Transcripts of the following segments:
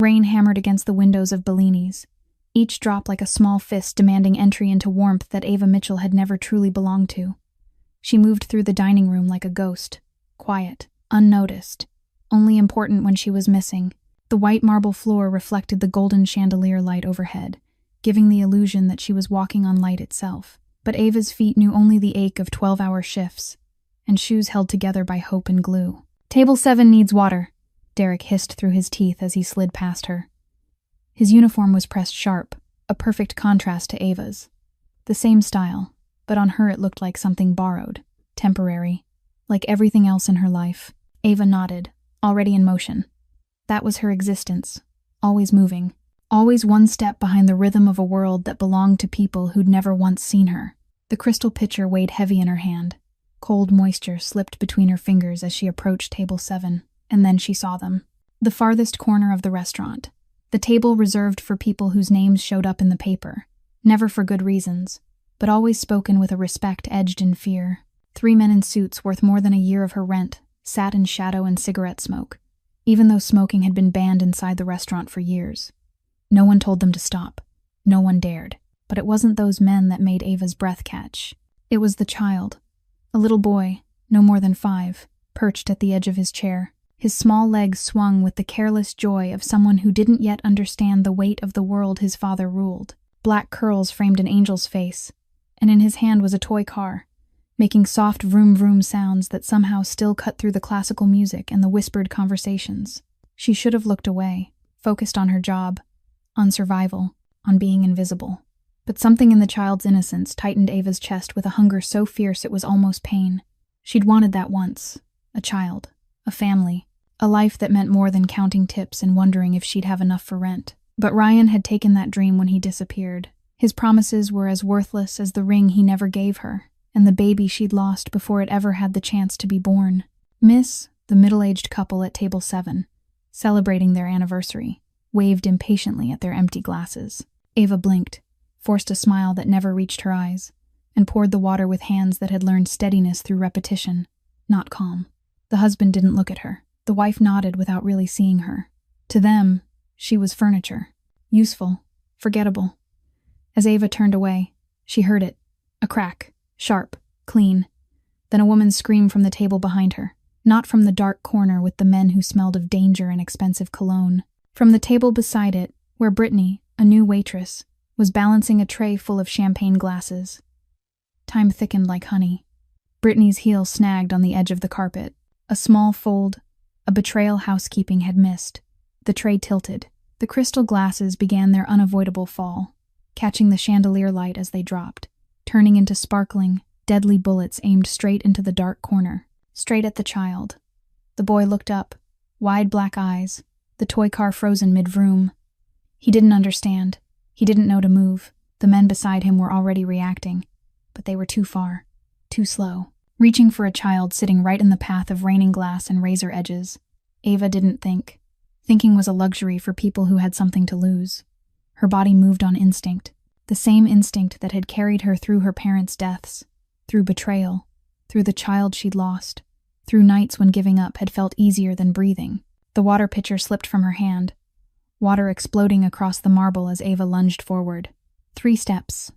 Rain hammered against the windows of Bellini's, each drop like a small fist demanding entry into warmth that Ava Mitchell had never truly belonged to. She moved through the dining room like a ghost, quiet, unnoticed, only important when she was missing. The white marble floor reflected the golden chandelier light overhead, giving the illusion that she was walking on light itself. But Ava's feet knew only the ache of 12-hour shifts, and shoes held together by hope and glue. "Table 7 needs water," Derek hissed through his teeth as he slid past her. His uniform was pressed sharp, a perfect contrast to Ava's. The same style, but on her it looked like something borrowed, temporary, like everything else in her life. Ava nodded, already in motion. That was her existence, always moving, always one step behind the rhythm of a world that belonged to people who'd never once seen her. The crystal pitcher weighed heavy in her hand. Cold moisture slipped between her fingers as she approached table 7, and then she saw them. The farthest corner of the restaurant. The table reserved for people whose names showed up in the paper, never for good reasons, but always spoken with a respect edged in fear. 3 men in suits worth more than a year of her rent sat in shadow and cigarette smoke, even though smoking had been banned inside the restaurant for years. No one told them to stop. No one dared. But it wasn't those men that made Ava's breath catch. It was the child. A little boy, no more than 5, perched at the edge of his chair. His small legs swung with the careless joy of someone who didn't yet understand the weight of the world his father ruled. Black curls framed an angel's face, and in his hand was a toy car, making soft vroom-vroom sounds that somehow still cut through the classical music and the whispered conversations. She should have looked away, focused on her job, on survival, on being invisible. But something in the child's innocence tightened Ava's chest with a hunger so fierce it was almost pain. She'd wanted that once. A child. A family. A life that meant more than counting tips and wondering if she'd have enough for rent. But Ryan had taken that dream when he disappeared. His promises were as worthless as the ring he never gave her, and the baby she'd lost before it ever had the chance to be born. Miss, the middle-aged couple at table 7, celebrating their anniversary, waved impatiently at their empty glasses. Ava blinked, forced a smile that never reached her eyes, and poured the water with hands that had learned steadiness through repetition, not calm. The husband didn't look at her. The wife nodded without really seeing her. To them, she was furniture. Useful. Forgettable. As Ava turned away, she heard it. A crack. Sharp. Clean. Then a woman's scream from the table behind her. Not from the dark corner with the men who smelled of danger and expensive cologne. From the table beside it, where Brittany, a new waitress, was balancing a tray full of champagne glasses. Time thickened like honey. Brittany's heel snagged on the edge of the carpet. A small fold, a betrayal housekeeping had missed. The tray tilted. The crystal glasses began their unavoidable fall, catching the chandelier light as they dropped, turning into sparkling, deadly bullets aimed straight into the dark corner, straight at the child. The boy looked up, wide black eyes, the toy car frozen mid-vroom. He didn't understand. He didn't know to move. The men beside him were already reacting, but they were too far, too slow. Reaching for a child sitting right in the path of raining glass and razor edges, Ava didn't think. Thinking was a luxury for people who had something to lose. Her body moved on instinct, the same instinct that had carried her through her parents' deaths, through betrayal, through the child she'd lost, through nights when giving up had felt easier than breathing. The water pitcher slipped from her hand, water exploding across the marble as Ava lunged forward. 3 steps.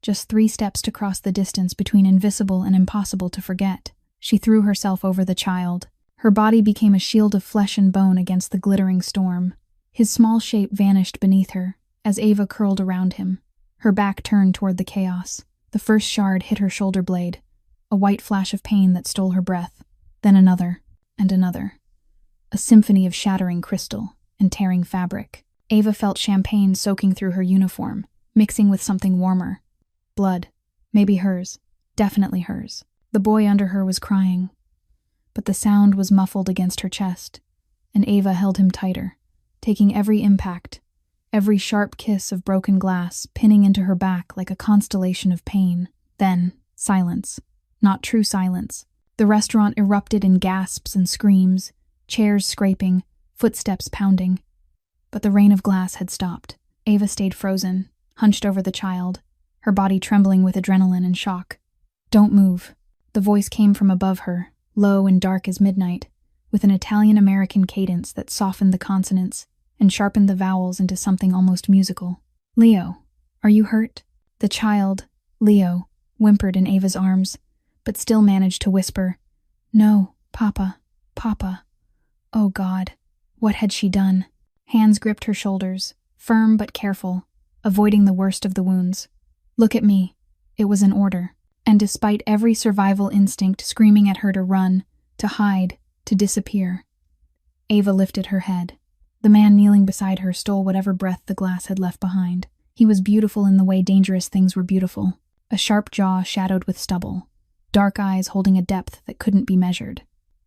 Just 3 steps to cross the distance between invisible and impossible to forget. She threw herself over the child. Her body became a shield of flesh and bone against the glittering storm. His small shape vanished beneath her as Ava curled around him, her back turned toward the chaos. The first shard hit her shoulder blade, a white flash of pain that stole her breath, then another, and another. A symphony of shattering crystal and tearing fabric. Ava felt champagne soaking through her uniform, mixing with something warmer. Blood. Maybe hers. Definitely hers. The boy under her was crying. But the sound was muffled against her chest, and Ava held him tighter, taking every impact, every sharp kiss of broken glass pinning into her back like a constellation of pain. Then, silence. Not true silence. The restaurant erupted in gasps and screams, chairs scraping, footsteps pounding. But the rain of glass had stopped. Ava stayed frozen, hunched over the child, her body trembling with adrenaline and shock. "Don't move." The voice came from above her, low and dark as midnight, with an Italian-American cadence that softened the consonants, and sharpened the vowels into something almost musical. "Leo, are you hurt?" The child, Leo, whimpered in Ava's arms, but still managed to whisper, "No, Papa, Papa." Oh God, what had she done? Hands gripped her shoulders, firm but careful, avoiding the worst of the wounds. "Look at me." It was an order, and despite every survival instinct screaming at her to run, to hide, to disappear, Ava lifted her head. The man kneeling beside her stole whatever breath the glass had left behind. He was beautiful in the way dangerous things were beautiful. A sharp jaw shadowed with stubble, dark eyes holding a depth that couldn't be measured.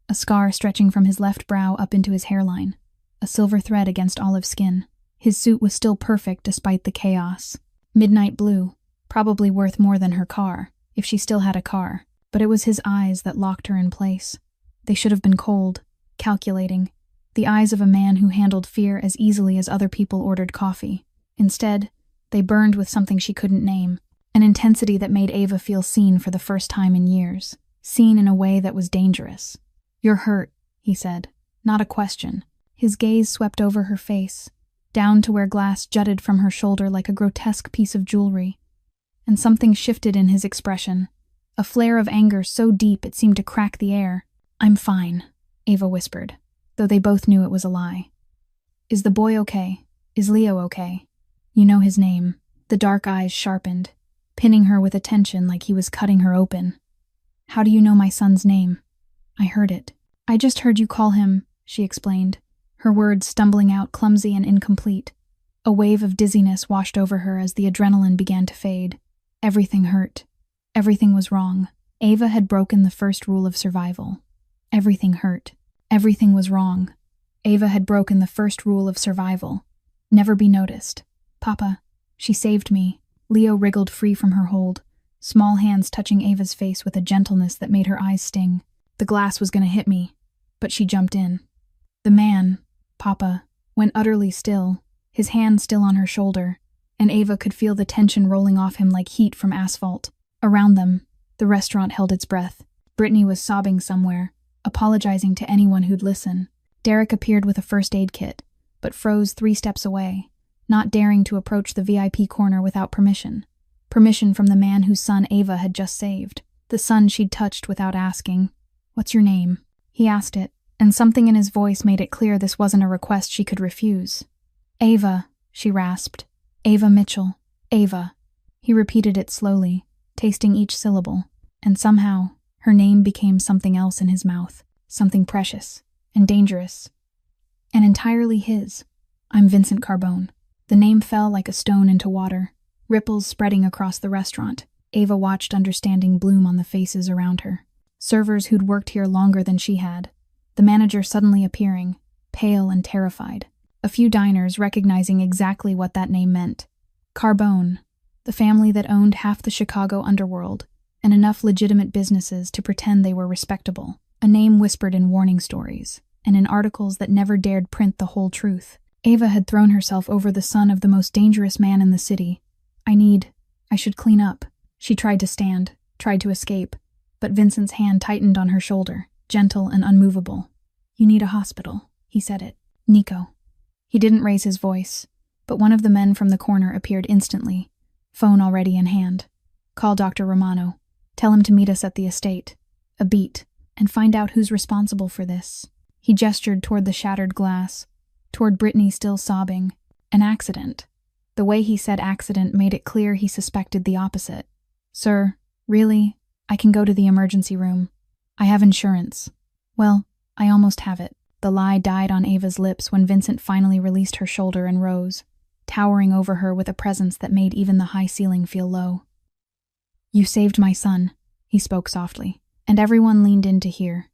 A scar stretching from his left brow up into his hairline, a silver thread against olive skin. His suit was still perfect despite the chaos. Midnight blue, probably worth more than her car, if she still had a car, but it was his eyes that locked her in place. They should have been cold, calculating, the eyes of a man who handled fear as easily as other people ordered coffee. Instead, they burned with something she couldn't name, an intensity that made Ava feel seen for the first time in years, seen in a way that was dangerous. "You're hurt," he said, not a question. His gaze swept over her face, down to where glass jutted from her shoulder like a grotesque piece of jewelry. And something shifted in his expression, a flare of anger so deep it seemed to crack the air. "I'm fine," Ava whispered, though they both knew it was a lie. "Is the boy okay? Is Leo okay? You know his name." The dark eyes sharpened, pinning her with attention like he was cutting her open. "How do you know my son's name?" "I heard it." "I just heard you call him," she explained, her words stumbling out clumsy and incomplete. A wave of dizziness washed over her as the adrenaline began to fade. Everything hurt. Everything was wrong. Ava had broken the first rule of survival. Everything hurt. Everything was wrong. Ava had broken the first rule of survival. Never be noticed. "Papa, she saved me." Leo wriggled free from her hold, small hands touching Ava's face with a gentleness that made her eyes sting. "The glass was going to hit me, but she jumped in." The man, Papa, went utterly still, his hand still on her shoulder, and Ava could feel the tension rolling off him like heat from asphalt. Around them, the restaurant held its breath. Brittany was sobbing somewhere, apologizing to anyone who'd listen. Derek appeared with a first aid kit, but froze 3 steps away, not daring to approach the VIP corner without permission. Permission from the man whose son Ava had just saved, the son she'd touched without asking. "What's your name?" He asked it, and something in his voice made it clear this wasn't a request she could refuse. "Ava," she rasped. "Ava Mitchell. Ava." He repeated it slowly, tasting each syllable, and somehow her name became something else in his mouth, something precious and dangerous, and entirely his. "I'm Vincent Carbone." The name fell like a stone into water, ripples spreading across the restaurant. Ava watched understanding bloom on the faces around her. Servers who'd worked here longer than she had. The manager suddenly appearing, pale and terrified. A few diners recognizing exactly what that name meant. Carbone, the family that owned half the Chicago underworld, and enough legitimate businesses to pretend they were respectable. A name whispered in warning stories, and in articles that never dared print the whole truth. Ava had thrown herself over the son of the most dangerous man in the city. I should clean up." She tried to stand, tried to escape, but Vincent's hand tightened on her shoulder, gentle and unmovable. "You need a hospital," he said it. "Nico." He didn't raise his voice, but one of the men from the corner appeared instantly, phone already in hand. "Call Dr. Romano. Tell him to meet us at the estate. A beat, and find out who's responsible for this." He gestured toward the shattered glass, toward Brittany still sobbing. "An accident." The way he said accident made it clear he suspected the opposite. "Sir, really? I can go to the emergency room. I have insurance." "Well, I almost have it." The lie died on Ava's lips when Vincent finally released her shoulder and rose, towering over her with a presence that made even the high ceiling feel low. "You saved my son," he spoke softly, and everyone leaned in to hear,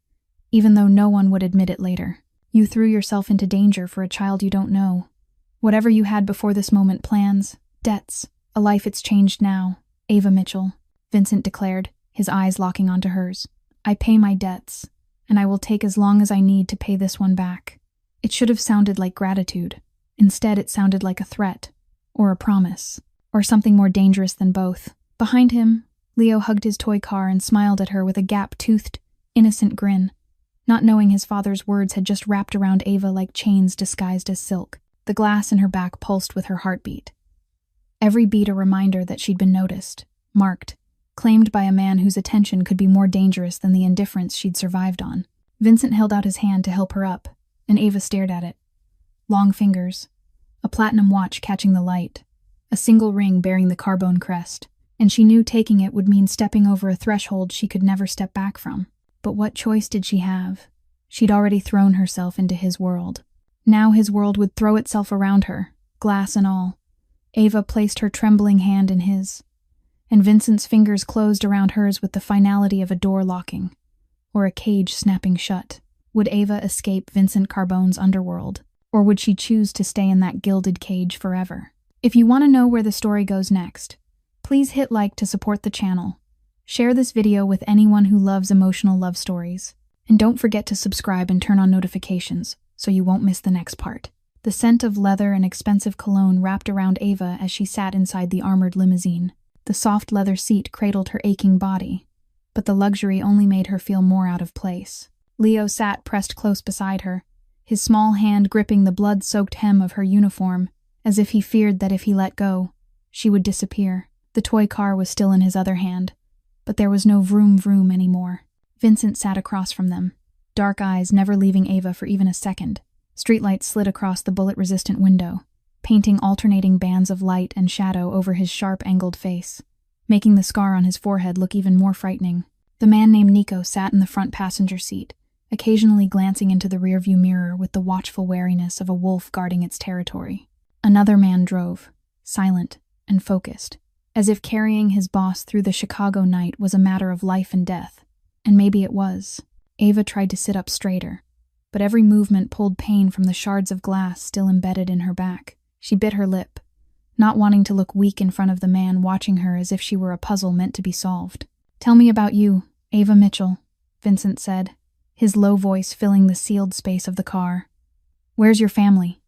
even though no one would admit it later. "You threw yourself into danger for a child you don't know. Whatever you had before this moment, plans, debts, a life, it's changed now, Ava Mitchell," Vincent declared, his eyes locking onto hers. "I pay my debts, and I will take as long as I need to pay this one back." It should have sounded like gratitude. Instead, it sounded like a threat, or a promise, or something more dangerous than both. Behind him, Leo hugged his toy car and smiled at her with a gap-toothed, innocent grin, not knowing his father's words had just wrapped around Ava like chains disguised as silk. The glass in her back pulsed with her heartbeat. Every beat a reminder that she'd been noticed, marked, claimed by a man whose attention could be more dangerous than the indifference she'd survived on. Vincent held out his hand to help her up, and Ava stared at it. Long fingers, a platinum watch catching the light, a single ring bearing the carbone crest, and she knew taking it would mean stepping over a threshold she could never step back from. But what choice did she have? She'd already thrown herself into his world. Now his world would throw itself around her, glass and all. Ava placed her trembling hand in his, and Vincent's fingers closed around hers with the finality of a door locking, or a cage snapping shut. Would Ava escape Vincent Carbone's underworld, or would she choose to stay in that gilded cage forever? If you want to know where the story goes next, please hit like to support the channel. Share this video with anyone who loves emotional love stories. And don't forget to subscribe and turn on notifications so you won't miss the next part. The scent of leather and expensive cologne wrapped around Ava as she sat inside the armored limousine. The soft leather seat cradled her aching body, but the luxury only made her feel more out of place. Leo sat pressed close beside her, his small hand gripping the blood-soaked hem of her uniform, as if he feared that if he let go, she would disappear. The toy car was still in his other hand, but there was no vroom vroom anymore. Vincent sat across from them, dark eyes never leaving Ava for even a second. Streetlights slid across the bullet-resistant window, painting alternating bands of light and shadow over his sharp-angled face, making the scar on his forehead look even more frightening. The man named Nico sat in the front passenger seat, occasionally glancing into the rearview mirror with the watchful wariness of a wolf guarding its territory. Another man drove, silent and focused, as if carrying his boss through the Chicago night was a matter of life and death. And maybe it was. Ava tried to sit up straighter, but every movement pulled pain from the shards of glass still embedded in her back. She bit her lip, not wanting to look weak in front of the man watching her as if she were a puzzle meant to be solved. "Tell me about you, Ava Mitchell," Vincent said, his low voice filling the sealed space of the car. "Where's your family?"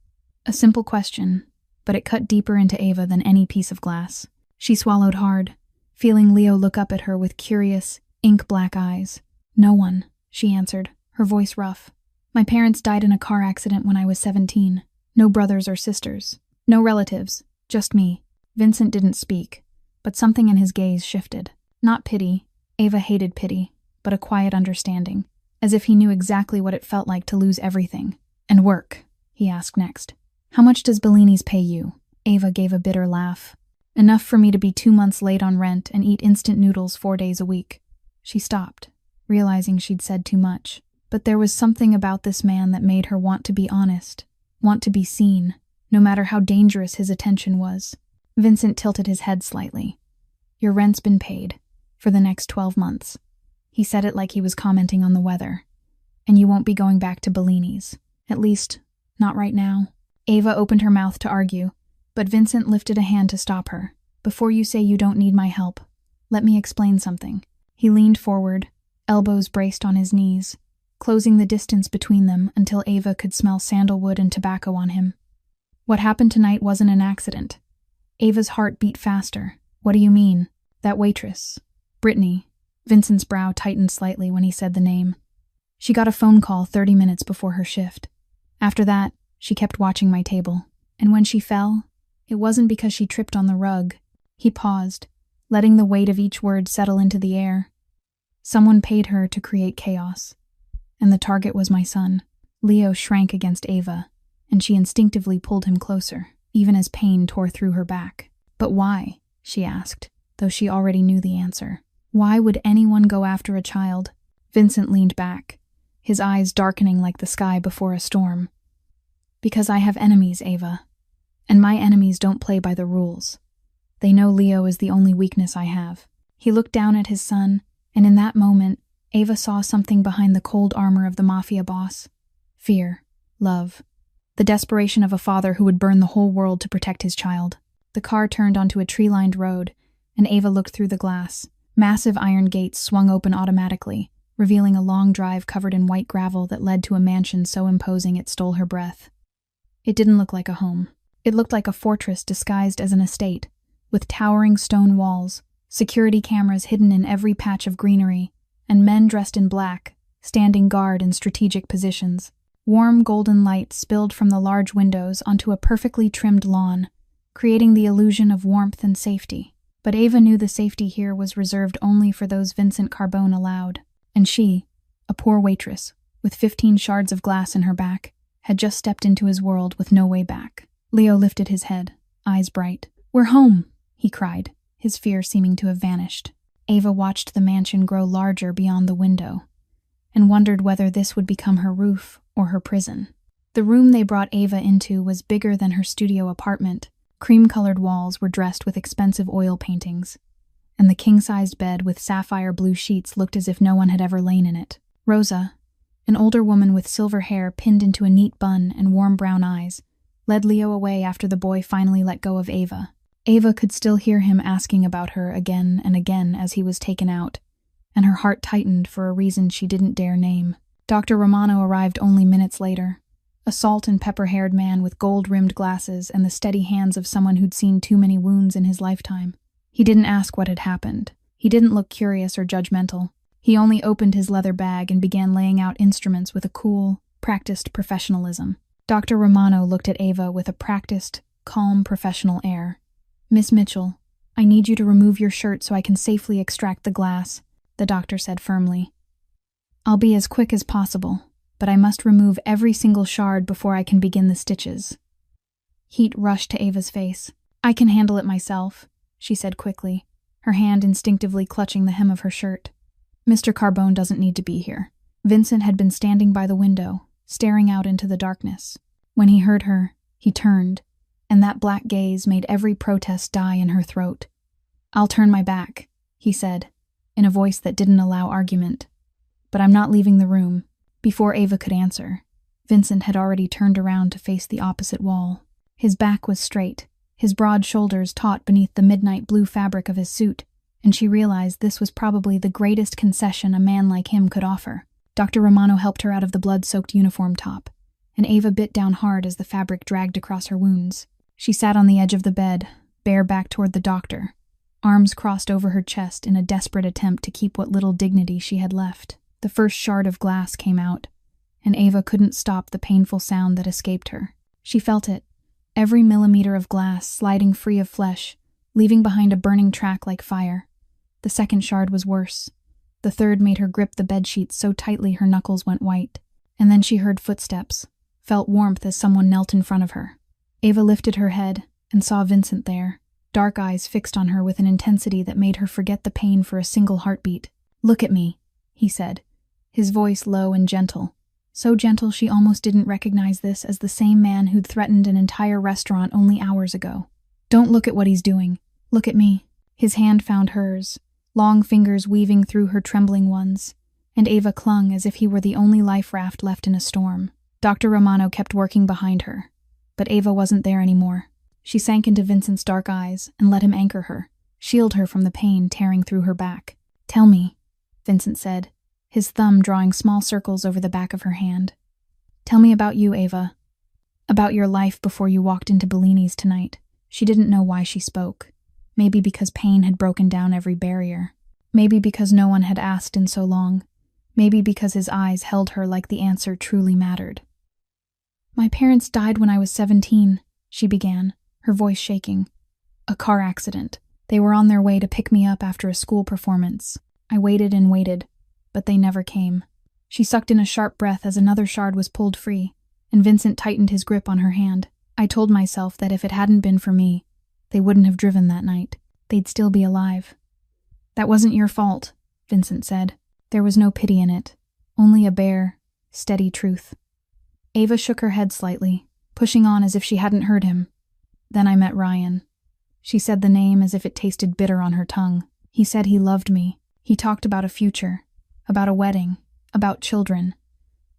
A simple question, but it cut deeper into Ava than any piece of glass. She swallowed hard, feeling Leo look up at her with curious, ink-black eyes. "No one," she answered, her voice rough. "My parents died in a car accident when I was 17. No brothers or sisters. No relatives. Just me." Vincent didn't speak, but something in his gaze shifted. Not pity. Ava hated pity, but a quiet understanding, as if he knew exactly what it felt like to lose everything. "And work?" he asked next. "How much does Bellini's pay you?" Ava gave a bitter laugh. "Enough for me to be 2 months late on rent and eat instant noodles 4 days a week." She stopped, realizing she'd said too much. But there was something about this man that made her want to be honest, want to be seen, no matter how dangerous his attention was. Vincent tilted his head slightly. "Your rent's been paid, for the next 12 months. He said it like he was commenting on the weather. "And you won't be going back to Bellini's. At least, not right now." Ava opened her mouth to argue, but Vincent lifted a hand to stop her. "Before you say you don't need my help, let me explain something." He leaned forward, elbows braced on his knees, closing the distance between them until Ava could smell sandalwood and tobacco on him. "What happened tonight wasn't an accident." Ava's heart beat faster. "What do you mean?" "That waitress. Brittany." Vincent's brow tightened slightly when he said the name. "She got a phone call 30 minutes before her shift. After that, she kept watching my table. And when she fell, it wasn't because she tripped on the rug." He paused, letting the weight of each word settle into the air. "Someone paid her to create chaos. And the target was my son." Leo shrank against Ava, and she instinctively pulled him closer, even as pain tore through her back. "But why?" she asked, though she already knew the answer. "Why would anyone go after a child?" Vincent leaned back, his eyes darkening like the sky before a storm. "Because I have enemies, Ava. And my enemies don't play by the rules. They know Leo is the only weakness I have." He looked down at his son, and in that moment, Ava saw something behind the cold armor of the Mafia boss. Fear, love, the desperation of a father who would burn the whole world to protect his child. The car turned onto a tree-lined road, and Ava looked through the glass. Massive iron gates swung open automatically, revealing a long drive covered in white gravel that led to a mansion so imposing it stole her breath. It didn't look like a home. It looked like a fortress disguised as an estate, with towering stone walls, security cameras hidden in every patch of greenery, and men dressed in black, standing guard in strategic positions. Warm golden light spilled from the large windows onto a perfectly trimmed lawn, creating the illusion of warmth and safety. But Ava knew the safety here was reserved only for those Vincent Carbone allowed, and she, a poor waitress, with 15 shards of glass in her back, had just stepped into his world with no way back. Leo lifted his head, eyes bright. "We're home," he cried, his fear seeming to have vanished. Ava watched the mansion grow larger beyond the window, and wondered whether this would become her roof or her prison. The room they brought Ava into was bigger than her studio apartment. Cream-colored walls were dressed with expensive oil paintings, and the king-sized bed with sapphire blue sheets looked as if no one had ever lain in it. Rosa, an older woman with silver hair pinned into a neat bun and warm brown eyes, led Leo away after the boy finally let go of Ava. Ava could still hear him asking about her again and again as he was taken out, and her heart tightened for a reason she didn't dare name. Dr. Romano arrived only minutes later, a salt-and-pepper-haired man with gold-rimmed glasses and the steady hands of someone who'd seen too many wounds in his lifetime. He didn't ask what had happened. He didn't look curious or judgmental. He only opened his leather bag and began laying out instruments with a cool, practiced professionalism. Dr. Romano looked at Ava with a practiced, calm, professional air. "Miss Mitchell, I need you to remove your shirt so I can safely extract the glass," the doctor said firmly. "I'll be as quick as possible, but I must remove every single shard before I can begin the stitches." Heat rushed to Ava's face. "I can handle it myself," she said quickly, her hand instinctively clutching the hem of her shirt. "Mr. Carbone doesn't need to be here." Vincent had been standing by the window, staring out into the darkness. When he heard her, he turned, and that black gaze made every protest die in her throat. "I'll turn my back," he said, in a voice that didn't allow argument. "But I'm not leaving the room." Before Ava could answer, Vincent had already turned around to face the opposite wall. His back was straight, his broad shoulders taut beneath the midnight blue fabric of his suit, and she realized this was probably the greatest concession a man like him could offer. Dr. Romano helped her out of the blood-soaked uniform top, and Ava bit down hard as the fabric dragged across her wounds. She sat on the edge of the bed, bare back toward the doctor, arms crossed over her chest in a desperate attempt to keep what little dignity she had left. The first shard of glass came out, and Ava couldn't stop the painful sound that escaped her. She felt it, every millimeter of glass sliding free of flesh, leaving behind a burning track like fire. The second shard was worse. The third made her grip the bedsheets so tightly her knuckles went white. And then she heard footsteps, felt warmth as someone knelt in front of her. Ava lifted her head and saw Vincent there, dark eyes fixed on her with an intensity that made her forget the pain for a single heartbeat. "Look at me," he said, his voice low and gentle. So gentle she almost didn't recognize this as the same man who'd threatened an entire restaurant only hours ago. "Don't look at what he's doing. Look at me." His hand found hers, long fingers weaving through her trembling ones, and Ava clung as if he were the only life raft left in a storm. Dr. Romano kept working behind her, but Ava wasn't there anymore. She sank into Vincent's dark eyes and let him anchor her, shield her from the pain tearing through her back. "Tell me," Vincent said, his thumb drawing small circles over the back of her hand. "Tell me about you, Ava. About your life before you walked into Bellini's tonight." She didn't know why she spoke. Maybe because pain had broken down every barrier. Maybe because no one had asked in so long. Maybe because his eyes held her like the answer truly mattered. "My parents died when I was 17, she began, her voice shaking. "A car accident. They were on their way to pick me up after a school performance. I waited and waited, but they never came." She sucked in a sharp breath as another shard was pulled free, and Vincent tightened his grip on her hand. "I told myself that if it hadn't been for me, they wouldn't have driven that night. They'd still be alive." "That wasn't your fault," Vincent said. There was no pity in it, only a bare, steady truth. Ava shook her head slightly, pushing on as if she hadn't heard him. "Then I met Ryan." She said the name as if it tasted bitter on her tongue. "He said he loved me. He talked about a future, about a wedding, about children.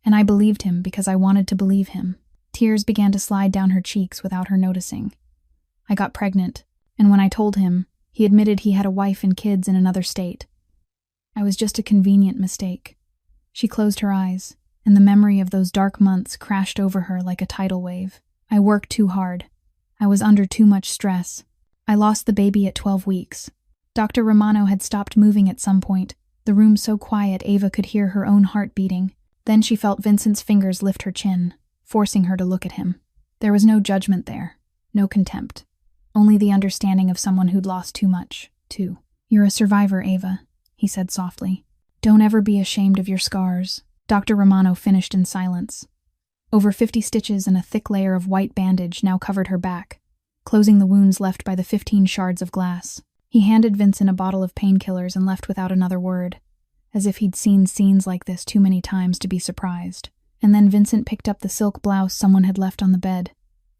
And I believed him because I wanted to believe him." Tears began to slide down her cheeks without her noticing. "I got pregnant, and when I told him, he admitted he had a wife and kids in another state. I was just a convenient mistake." She closed her eyes, and the memory of those dark months crashed over her like a tidal wave. "I worked too hard. I was under too much stress. I lost the baby at 12 weeks. Dr. Romano had stopped moving at some point, the room so quiet Ava could hear her own heart beating. Then she felt Vincent's fingers lift her chin, forcing her to look at him. There was no judgment there, no contempt. Only the understanding of someone who'd lost too much, too. "You're a survivor, Ava," he said softly. "Don't ever be ashamed of your scars." Dr. Romano finished in silence. Over 50 stitches and a thick layer of white bandage now covered her back, closing the wounds left by the 15 shards of glass. He handed Vincent a bottle of painkillers and left without another word, as if he'd seen scenes like this too many times to be surprised. And then Vincent picked up the silk blouse someone had left on the bed,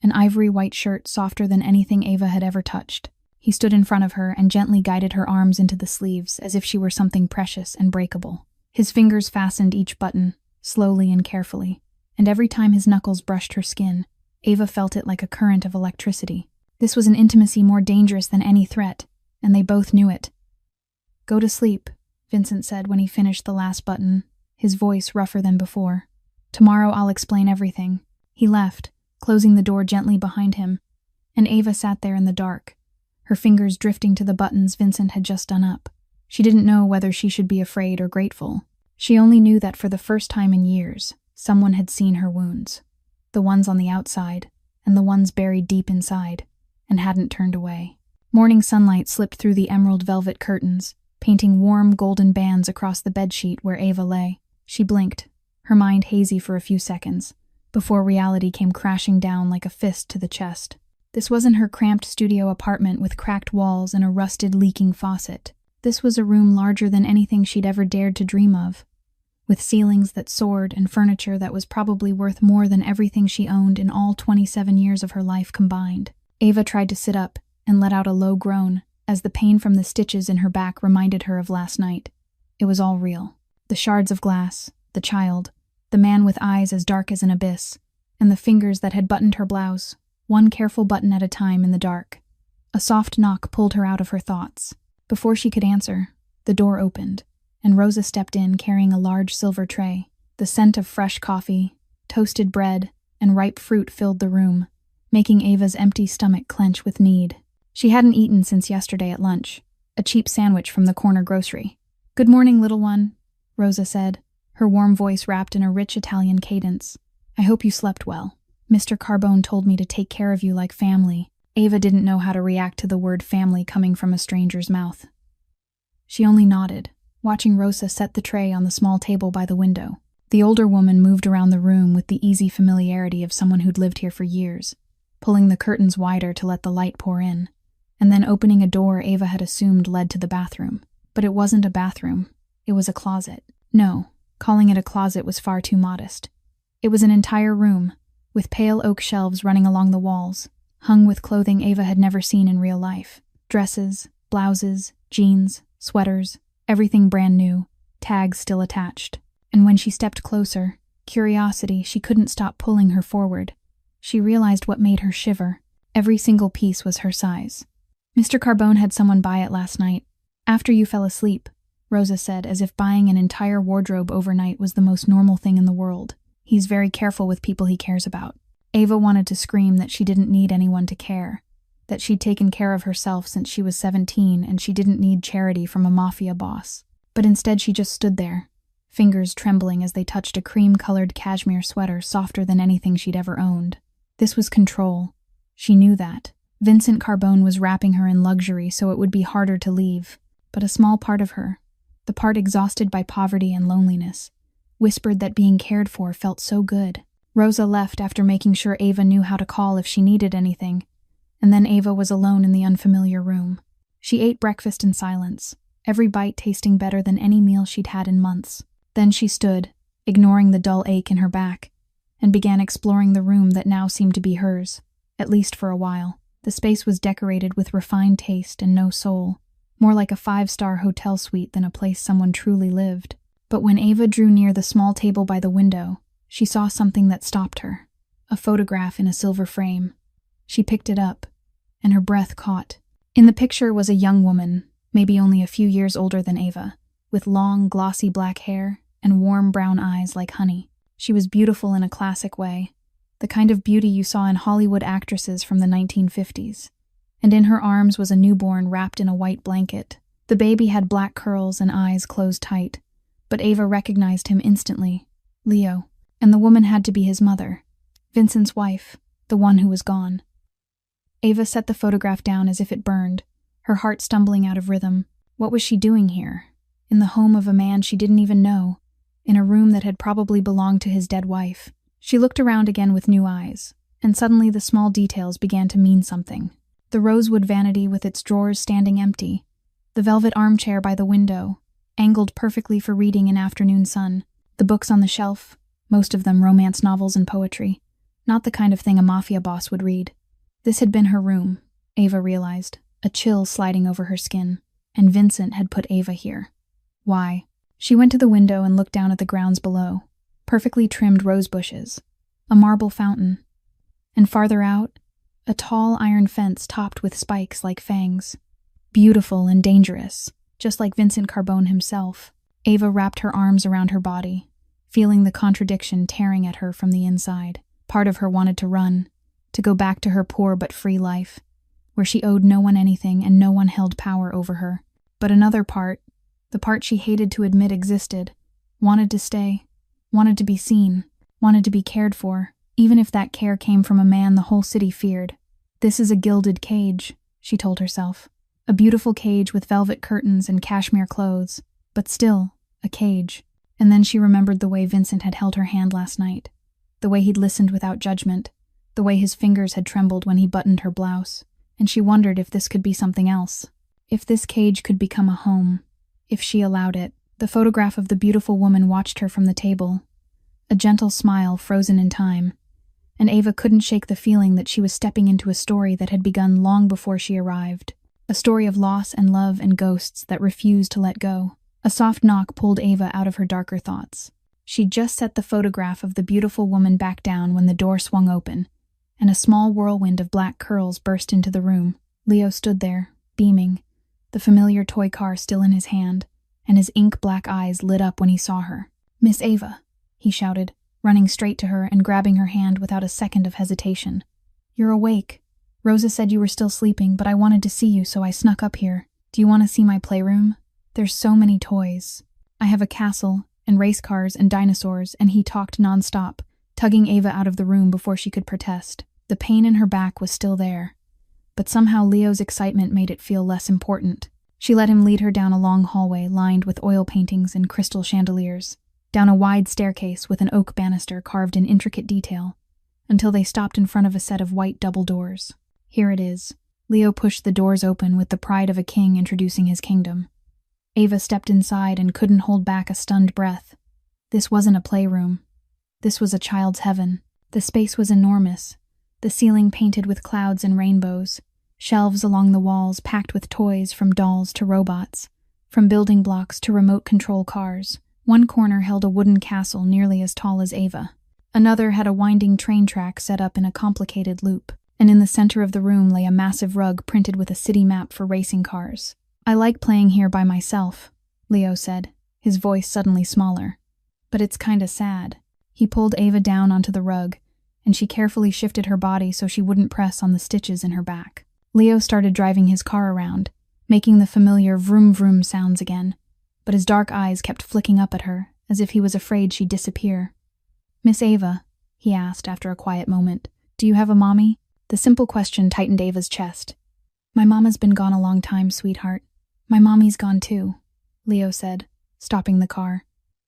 an ivory white shirt softer than anything Ava had ever touched. He stood in front of her and gently guided her arms into the sleeves as if she were something precious and breakable. His fingers fastened each button, slowly and carefully, and every time his knuckles brushed her skin, Ava felt it like a current of electricity. This was an intimacy more dangerous than any threat, and they both knew it. "Go to sleep," Vincent said when he finished the last button, his voice rougher than before. "Tomorrow I'll explain everything." He left, closing the door gently behind him, and Ava sat there in the dark, her fingers drifting to the buttons Vincent had just done up. She didn't know whether she should be afraid or grateful. She only knew that for the first time in years, someone had seen her wounds, the ones on the outside and the ones buried deep inside, and hadn't turned away. Morning sunlight slipped through the emerald velvet curtains, painting warm golden bands across the bedsheet where Ava lay. She blinked, her mind hazy for a few seconds, before reality came crashing down like a fist to the chest. This wasn't her cramped studio apartment with cracked walls and a rusted, leaking faucet. This was a room larger than anything she'd ever dared to dream of, with ceilings that soared and furniture that was probably worth more than everything she owned in all 27 years of her life combined. Ava tried to sit up and let out a low groan as the pain from the stitches in her back reminded her of last night. It was all real. The shards of glass, the child, the man with eyes as dark as an abyss, and the fingers that had buttoned her blouse, one careful button at a time in the dark. A soft knock pulled her out of her thoughts. Before she could answer, the door opened, and Rosa stepped in carrying a large silver tray. The scent of fresh coffee, toasted bread, and ripe fruit filled the room, making Ava's empty stomach clench with need. She hadn't eaten since yesterday at lunch, a cheap sandwich from the corner grocery. "Good morning, little one," Rosa said, her warm voice wrapped in a rich Italian cadence. "I hope you slept well. Mr. Carbone told me to take care of you like family." Ava didn't know how to react to the word family coming from a stranger's mouth. She only nodded, watching Rosa set the tray on the small table by the window. The older woman moved around the room with the easy familiarity of someone who'd lived here for years, pulling the curtains wider to let the light pour in, and then opening a door Ava had assumed led to the bathroom. But it wasn't a bathroom. It was a closet. No, calling it a closet was far too modest. It was an entire room, with pale oak shelves running along the walls, hung with clothing Ava had never seen in real life. Dresses, blouses, jeans, sweaters, everything brand new, tags still attached. And when she stepped closer, curiosity she couldn't stop pulling her forward. She realized what made her shiver. Every single piece was her size. "Mr. Carbone had someone buy it last night, after you fell asleep," Rosa said, as if buying an entire wardrobe overnight was the most normal thing in the world. "He's very careful with people he cares about." Ava wanted to scream that she didn't need anyone to care, that she'd taken care of herself since she was 17 and she didn't need charity from a Mafia boss. But instead she just stood there, fingers trembling as they touched a cream-colored cashmere sweater softer than anything she'd ever owned. This was control. She knew that. Vincent Carbone was wrapping her in luxury so it would be harder to leave, but a small part of her, the part exhausted by poverty and loneliness, whispered that being cared for felt so good. Rosa left after making sure Ava knew how to call if she needed anything, and then Ava was alone in the unfamiliar room. She ate breakfast in silence, every bite tasting better than any meal she'd had in months. Then she stood, ignoring the dull ache in her back, and began exploring the room that now seemed to be hers, at least for a while. The space was decorated with refined taste and no soul, more like a 5-star hotel suite than a place someone truly lived. But when Ava drew near the small table by the window, she saw something that stopped her, a photograph in a silver frame. She picked it up, and her breath caught. In the picture was a young woman, maybe only a few years older than Ava, with long, glossy black hair and warm brown eyes like honey. She was beautiful in a classic way, the kind of beauty you saw in Hollywood actresses from the 1950s. And in her arms was a newborn wrapped in a white blanket. The baby had black curls and eyes closed tight, but Ava recognized him instantly. Leo. And the woman had to be his mother. Vincent's wife, the one who was gone. Ava set the photograph down as if it burned, her heart stumbling out of rhythm. What was she doing here? In the home of a man she didn't even know, in a room that had probably belonged to his dead wife. She looked around again with new eyes, and suddenly the small details began to mean something. The rosewood vanity with its drawers standing empty, the velvet armchair by the window, angled perfectly for reading in afternoon sun, the books on the shelf, most of them romance novels and poetry, not the kind of thing a mafia boss would read. This had been her room, Ava realized, a chill sliding over her skin, and Vincent had put Ava here. Why? She went to the window and looked down at the grounds below. Perfectly trimmed rose bushes, a marble fountain, and farther out, a tall iron fence topped with spikes like fangs. Beautiful and dangerous, just like Vincent Carbone himself. Ava wrapped her arms around her body, feeling the contradiction tearing at her from the inside. Part of her wanted to run, to go back to her poor but free life, where she owed no one anything and no one held power over her. But another part, the part she hated to admit existed, wanted to stay, wanted to be seen, wanted to be cared for, even if that care came from a man the whole city feared. This is a gilded cage, she told herself. A beautiful cage with velvet curtains and cashmere clothes, but still, a cage. And then she remembered the way Vincent had held her hand last night, the way he'd listened without judgment, the way his fingers had trembled when he buttoned her blouse, and she wondered if this could be something else, if this cage could become a home, if she allowed it. The photograph of the beautiful woman watched her from the table, a gentle smile frozen in time, and Ava couldn't shake the feeling that she was stepping into a story that had begun long before she arrived, a story of loss and love and ghosts that refused to let go. A soft knock pulled Ava out of her darker thoughts. She'd just set the photograph of the beautiful woman back down when the door swung open, and a small whirlwind of black curls burst into the room. Leo stood there, beaming, the familiar toy car still in his hand, and his ink-black eyes lit up when he saw her. "Miss Ava," he shouted, running straight to her and grabbing her hand without a second of hesitation. "You're awake. Rosa said you were still sleeping, but I wanted to see you, so I snuck up here. Do you want to see my playroom? There's so many toys. I have a castle, and race cars and dinosaurs," and he talked nonstop, tugging Ava out of the room before she could protest. The pain in her back was still there, but somehow Leo's excitement made it feel less important. She let him lead her down a long hallway lined with oil paintings and crystal chandeliers, down a wide staircase with an oak banister carved in intricate detail, until they stopped in front of a set of white double doors. "Here it is." Leo pushed the doors open with the pride of a king introducing his kingdom. Ava stepped inside and couldn't hold back a stunned breath. This wasn't a playroom. This was a child's heaven. The space was enormous, the ceiling painted with clouds and rainbows, shelves along the walls packed with toys from dolls to robots, from building blocks to remote control cars. One corner held a wooden castle nearly as tall as Ava. Another had a winding train track set up in a complicated loop, and in the center of the room lay a massive rug printed with a city map for racing cars. "I like playing here by myself," Leo said, his voice suddenly smaller. "But it's kinda sad." He pulled Ava down onto the rug, and she carefully shifted her body so she wouldn't press on the stitches in her back. Leo started driving his car around, making the familiar vroom-vroom sounds again, but his dark eyes kept flicking up at her, as if he was afraid she'd disappear. "Miss Ava," he asked after a quiet moment, "do you have a mommy?" The simple question tightened Ava's chest. "My mama's been gone a long time, sweetheart. My mommy's gone too," Leo said, stopping the car.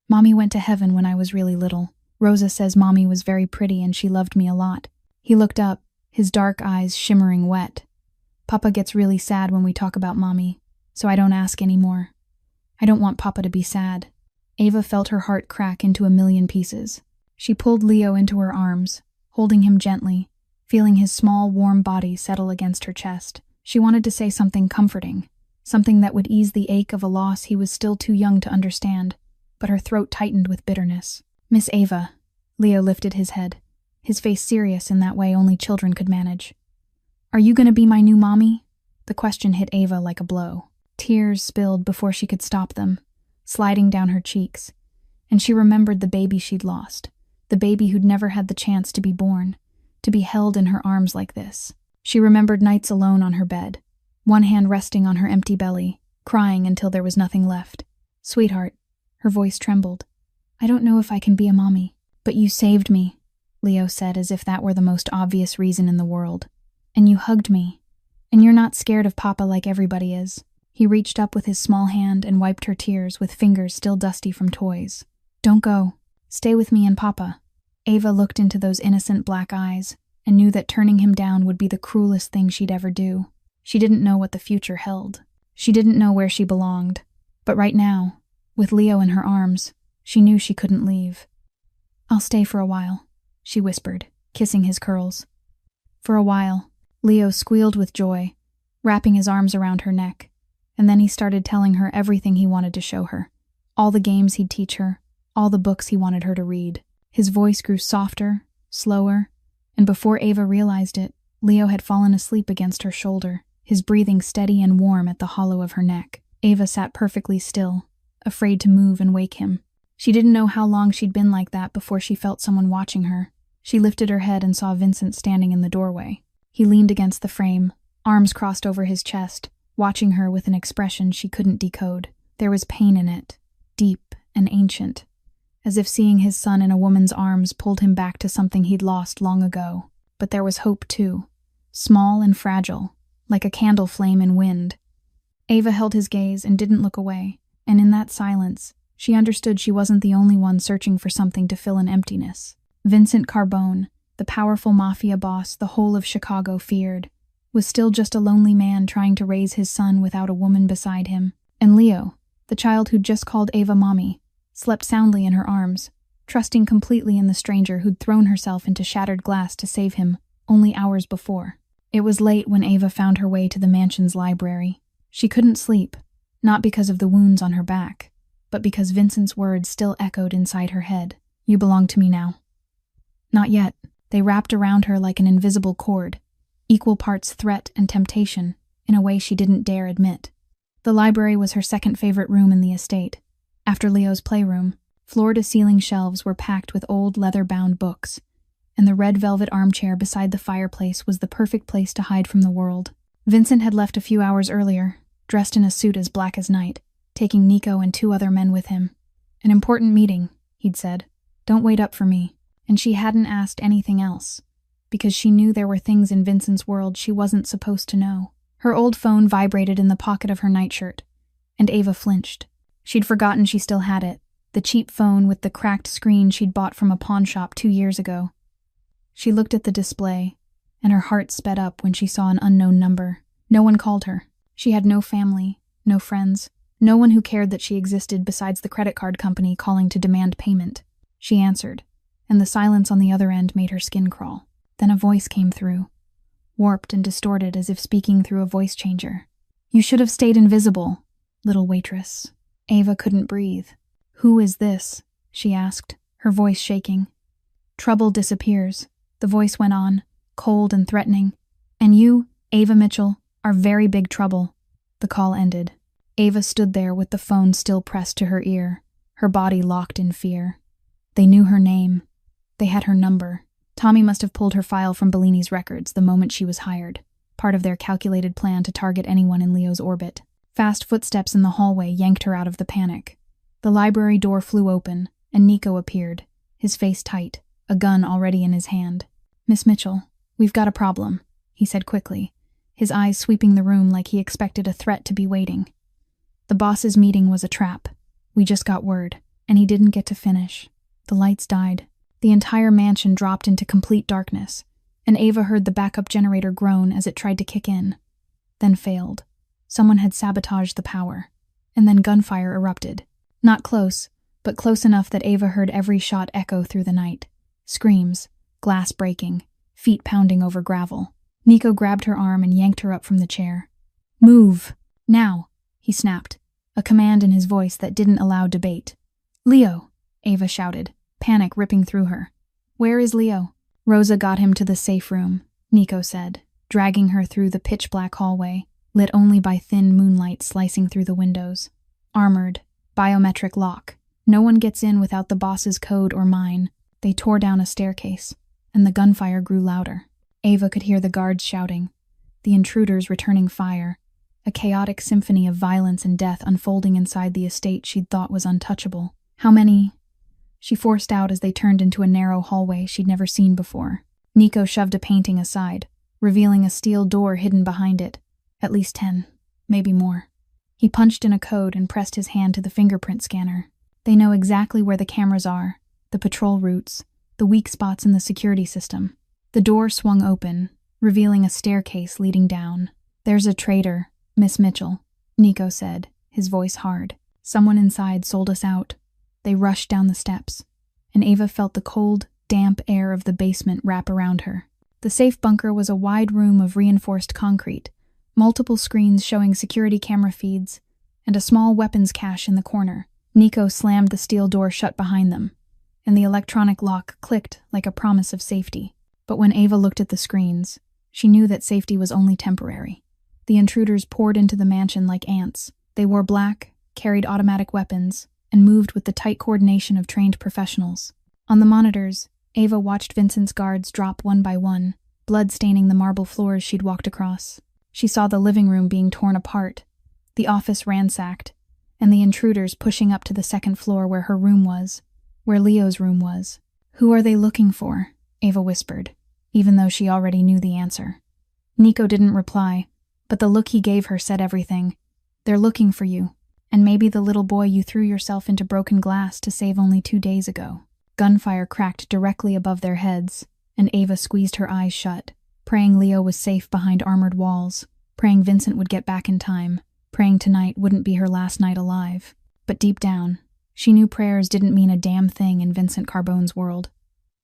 "Mommy went to heaven when I was really little. Rosa says Mommy was very pretty and she loved me a lot." He looked up, his dark eyes shimmering wet. "Papa gets really sad when we talk about Mommy, so I don't ask anymore. I don't want Papa to be sad." Ava felt her heart crack into a million pieces. She pulled Leo into her arms, holding him gently, feeling his small, warm body settle against her chest. She wanted to say something comforting, something that would ease the ache of a loss he was still too young to understand, but her throat tightened with bitterness. "Miss Ava," Leo lifted his head, his face serious in that way only children could manage. "Are you going to be my new mommy?" The question hit Ava like a blow. Tears spilled before she could stop them, sliding down her cheeks, and she remembered the baby she'd lost, the baby who'd never had the chance to be born, to be held in her arms like this. She remembered nights alone on her bed, one hand resting on her empty belly, crying until there was nothing left. "Sweetheart," her voice trembled, I don't know if I can be a mommy, but you saved me, Leo said as if that were the most obvious reason in the world. And you hugged me. And you're not scared of Papa like everybody is. He reached up with his small hand and wiped her tears with fingers still dusty from toys. Don't go. Stay with me and Papa. Ava looked into those innocent black eyes and knew that turning him down would be the cruelest thing she'd ever do. She didn't know what the future held. She didn't know where she belonged. But right now, with Leo in her arms, she knew she couldn't leave. I'll stay for a while, she whispered, kissing his curls. For a while, Leo squealed with joy, wrapping his arms around her neck, and then he started telling her everything he wanted to show her. All the games he'd teach her, all the books he wanted her to read. His voice grew softer, slower, and before Ava realized it, Leo had fallen asleep against her shoulder, his breathing steady and warm at the hollow of her neck. Ava sat perfectly still, afraid to move and wake him. She didn't know how long she'd been like that before she felt someone watching her. She lifted her head and saw Vincent standing in the doorway. He leaned against the frame, arms crossed over his chest, watching her with an expression she couldn't decode. There was pain in it, deep and ancient, as if seeing his son in a woman's arms pulled him back to something he'd lost long ago. But there was hope too, small and fragile, like a candle flame in wind. Ava held his gaze and didn't look away, and in that silence, she understood she wasn't the only one searching for something to fill an emptiness. Vincent Carbone, the powerful Mafia boss the whole of Chicago feared, was still just a lonely man trying to raise his son without a woman beside him. And Leo, the child who'd just called Ava mommy, slept soundly in her arms, trusting completely in the stranger who'd thrown herself into shattered glass to save him only hours before. It was late when Ava found her way to the mansion's library. She couldn't sleep, not because of the wounds on her back, but because Vincent's words still echoed inside her head. You belong to me now. Not yet. They wrapped around her like an invisible cord, equal parts threat and temptation, in a way she didn't dare admit. The library was her second favorite room in the estate. After Leo's playroom, floor-to-ceiling shelves were packed with old leather-bound books, and the red velvet armchair beside the fireplace was the perfect place to hide from the world. Vincent had left a few hours earlier, dressed in a suit as black as night, taking Nico and 2 other men with him. An important meeting, he'd said. Don't wait up for me. And she hadn't asked anything else, because she knew there were things in Vincent's world she wasn't supposed to know. Her old phone vibrated in the pocket of her nightshirt, and Ava flinched. She'd forgotten she still had it, the cheap phone with the cracked screen she'd bought from a pawn shop 2 years ago. She looked at the display, and her heart sped up when she saw an unknown number. No one called her. She had no family, no friends, no one who cared that she existed besides the credit card company calling to demand payment. She answered, and the silence on the other end made her skin crawl. Then a voice came through, warped and distorted as if speaking through a voice changer. You should have stayed invisible, little waitress. Ava couldn't breathe. Who is this? She asked, her voice shaking. Trouble disappears, the voice went on, cold and threatening. And you, Ava Mitchell, are very big trouble. The call ended. Ava stood there with the phone still pressed to her ear, her body locked in fear. They knew her name. They had her number. Tommy must have pulled her file from Bellini's records the moment she was hired, part of their calculated plan to target anyone in Leo's orbit. Fast footsteps in the hallway yanked her out of the panic. The library door flew open, and Nico appeared, his face tight, a gun already in his hand. Miss Mitchell, we've got a problem, he said quickly, his eyes sweeping the room like he expected a threat to be waiting. The boss's meeting was a trap. We just got word, and he didn't get to finish. The lights died. The entire mansion dropped into complete darkness, and Ava heard the backup generator groan as it tried to kick in, then failed. Someone had sabotaged the power, and then gunfire erupted. Not close, but close enough that Ava heard every shot echo through the night. Screams, glass breaking, feet pounding over gravel. Nico grabbed her arm and yanked her up from the chair. Move! Now! He snapped, a command in his voice that didn't allow debate. Leo! Ava shouted, panic ripping through her. Where is Leo? Rosa got him to the safe room, Nico said, dragging her through the pitch-black hallway, lit only by thin moonlight slicing through the windows. Armored, biometric lock. No one gets in without the boss's code or mine. They tore down a staircase, and the gunfire grew louder. Ava could hear the guards shouting, the intruders returning fire, a chaotic symphony of violence and death unfolding inside the estate she'd thought was untouchable. How many? she forced out as they turned into a narrow hallway she'd never seen before. Nico shoved a painting aside, revealing a steel door hidden behind it. At least 10, maybe more. He punched in a code and pressed his hand to the fingerprint scanner. They know exactly where the cameras are, the patrol routes, the weak spots in the security system. The door swung open, revealing a staircase leading down. "There's a traitor, Miss Mitchell," Nico said, his voice hard. "Someone inside sold us out." They rushed down the steps, and Ava felt the cold, damp air of the basement wrap around her. The safe bunker was a wide room of reinforced concrete, multiple screens showing security camera feeds, and a small weapons cache in the corner. Nico slammed the steel door shut behind them, and the electronic lock clicked like a promise of safety. But when Ava looked at the screens, she knew that safety was only temporary. The intruders poured into the mansion like ants. They wore black, carried automatic weapons, and moved with the tight coordination of trained professionals. On the monitors, Ava watched Vincent's guards drop one by one, blood staining the marble floors she'd walked across. She saw the living room being torn apart, the office ransacked, and the intruders pushing up to the second floor where her room was, where Leo's room was. "Who are they looking for?" Ava whispered, even though she already knew the answer. Nico didn't reply, but the look he gave her said everything. "They're looking for you, and maybe the little boy you threw yourself into broken glass to save only 2 days ago." Gunfire cracked directly above their heads, and Ava squeezed her eyes shut, praying Leo was safe behind armored walls, praying Vincent would get back in time, praying tonight wouldn't be her last night alive. But deep down, she knew prayers didn't mean a damn thing in Vincent Carbone's world.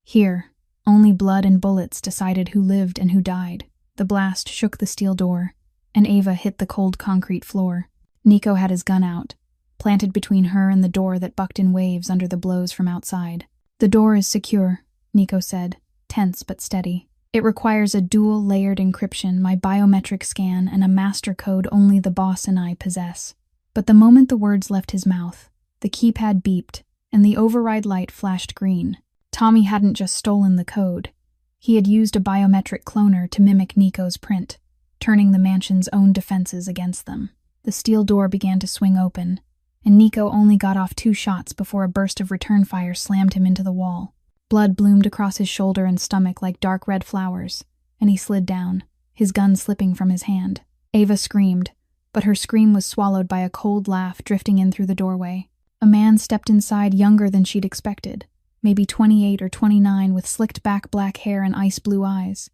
Here, only blood and bullets decided who lived and who died. The blast shook the steel door, and Ava hit the cold concrete floor. Nico had his gun out, planted between her and the door that bucked in waves under the blows from outside. "The door is secure," Nico said, tense but steady. "It requires a dual-layered encryption, my biometric scan, and a master code only the boss and I possess." But the moment the words left his mouth, the keypad beeped, and the override light flashed green. Tommy hadn't just stolen the code. He had used a biometric cloner to mimic Nico's print, turning the mansion's own defenses against them. The steel door began to swing open, and Nico only got off 2 shots before a burst of return fire slammed him into the wall. Blood bloomed across his shoulder and stomach like dark red flowers, and he slid down, his gun slipping from his hand. Ava screamed, but her scream was swallowed by a cold laugh drifting in through the doorway. A man stepped inside younger than she'd expected, maybe 28 or 29 with slicked back black hair and ice blue eyes.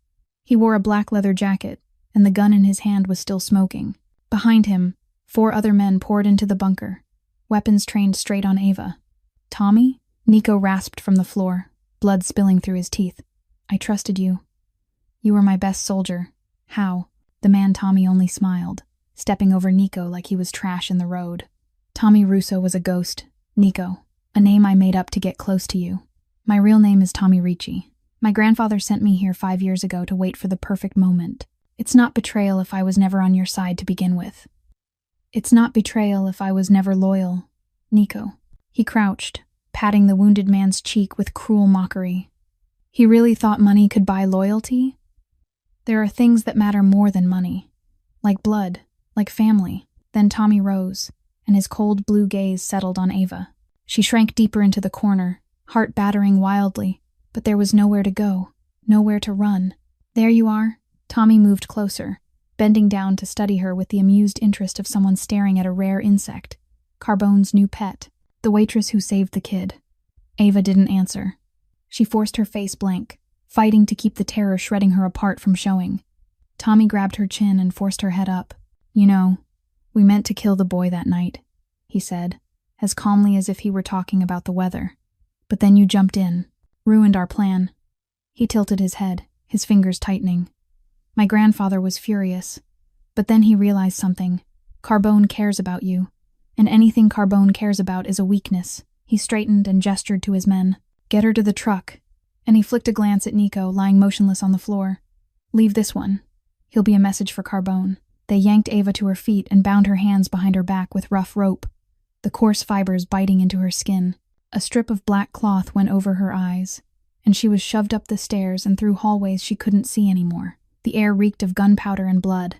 He wore a black leather jacket, and the gun in his hand was still smoking. Behind him, 4 other men poured into the bunker, weapons trained straight on Ava. "Tommy?" Nico rasped from the floor, blood spilling through his teeth. "I trusted you. You were my best soldier." "How?" The man Tommy only smiled, stepping over Nico like he was trash in the road. "Tommy Russo was a ghost, Nico, a name I made up to get close to you. My real name is Tommy Ricci. My grandfather sent me here 5 years ago to wait for the perfect moment. It's not betrayal if I was never on your side to begin with. It's not betrayal if I was never loyal, Nico." He crouched, patting the wounded man's cheek with cruel mockery. He really thought money could buy loyalty? There are things that matter more than money. Like blood, like family. Then Tommy rose, and his cold blue gaze settled on Ava. She shrank deeper into the corner, heart battering wildly, but there was nowhere to go, nowhere to run. "There you are." Tommy moved closer, bending down to study her with the amused interest of someone staring at a rare insect, Carbone's new pet, the waitress who saved the kid. Ava didn't answer. She forced her face blank, fighting to keep the terror shredding her apart from showing. Tommy grabbed her chin and forced her head up. "You know, we meant to kill the boy that night," he said, as calmly as if he were talking about the weather. "But then you jumped in, ruined our plan." He tilted his head, his fingers tightening. "My grandfather was furious, but then he realized something. Carbone cares about you, and anything Carbone cares about is a weakness." He straightened and gestured to his men. "Get her to the truck," and he flicked a glance at Nico, lying motionless on the floor. "Leave this one. He'll be a message for Carbone." They yanked Ava to her feet and bound her hands behind her back with rough rope, the coarse fibers biting into her skin. A strip of black cloth went over her eyes, and she was shoved up the stairs and through hallways she couldn't see anymore. The air reeked of gunpowder and blood,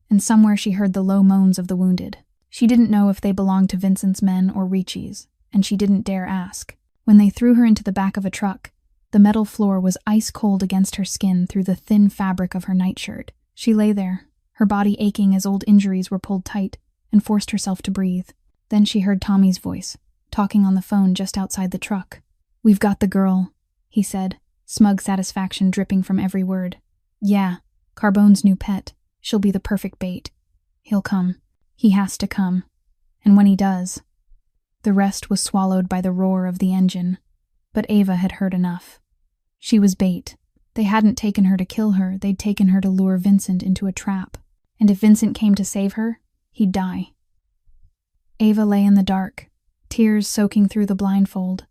and somewhere she heard the low moans of the wounded. She didn't know if they belonged to Vincent's men or Ricci's, and she didn't dare ask. When they threw her into the back of a truck, the metal floor was ice cold against her skin through the thin fabric of her nightshirt. She lay there, her body aching as old injuries were pulled tight, and forced herself to breathe. Then she heard Tommy's voice, talking on the phone just outside the truck. "We've got the girl," he said, smug satisfaction dripping from every word. "Yeah, Carbone's new pet. She'll be the perfect bait. He'll come. He has to come. And when he does..." The rest was swallowed by the roar of the engine. But Ava had heard enough. She was bait. They hadn't taken her to kill her, they'd taken her to lure Vincent into a trap. And if Vincent came to save her, he'd die. Ava lay in the dark, tears soaking through the blindfold.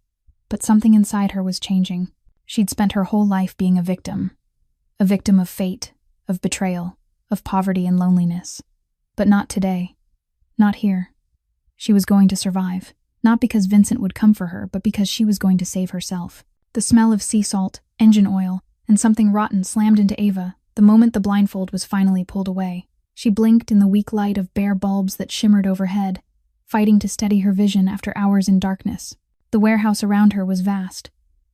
But something inside her was changing. She'd spent her whole life being a victim of fate, of betrayal, of poverty and loneliness. But not today. Not here. She was going to survive. Not because Vincent would come for her, but because she was going to save herself. The smell of sea salt, engine oil, and something rotten slammed into Ava the moment the blindfold was finally pulled away. She blinked in the weak light of bare bulbs that shimmered overhead, fighting to steady her vision after hours in darkness. The warehouse around her was vast.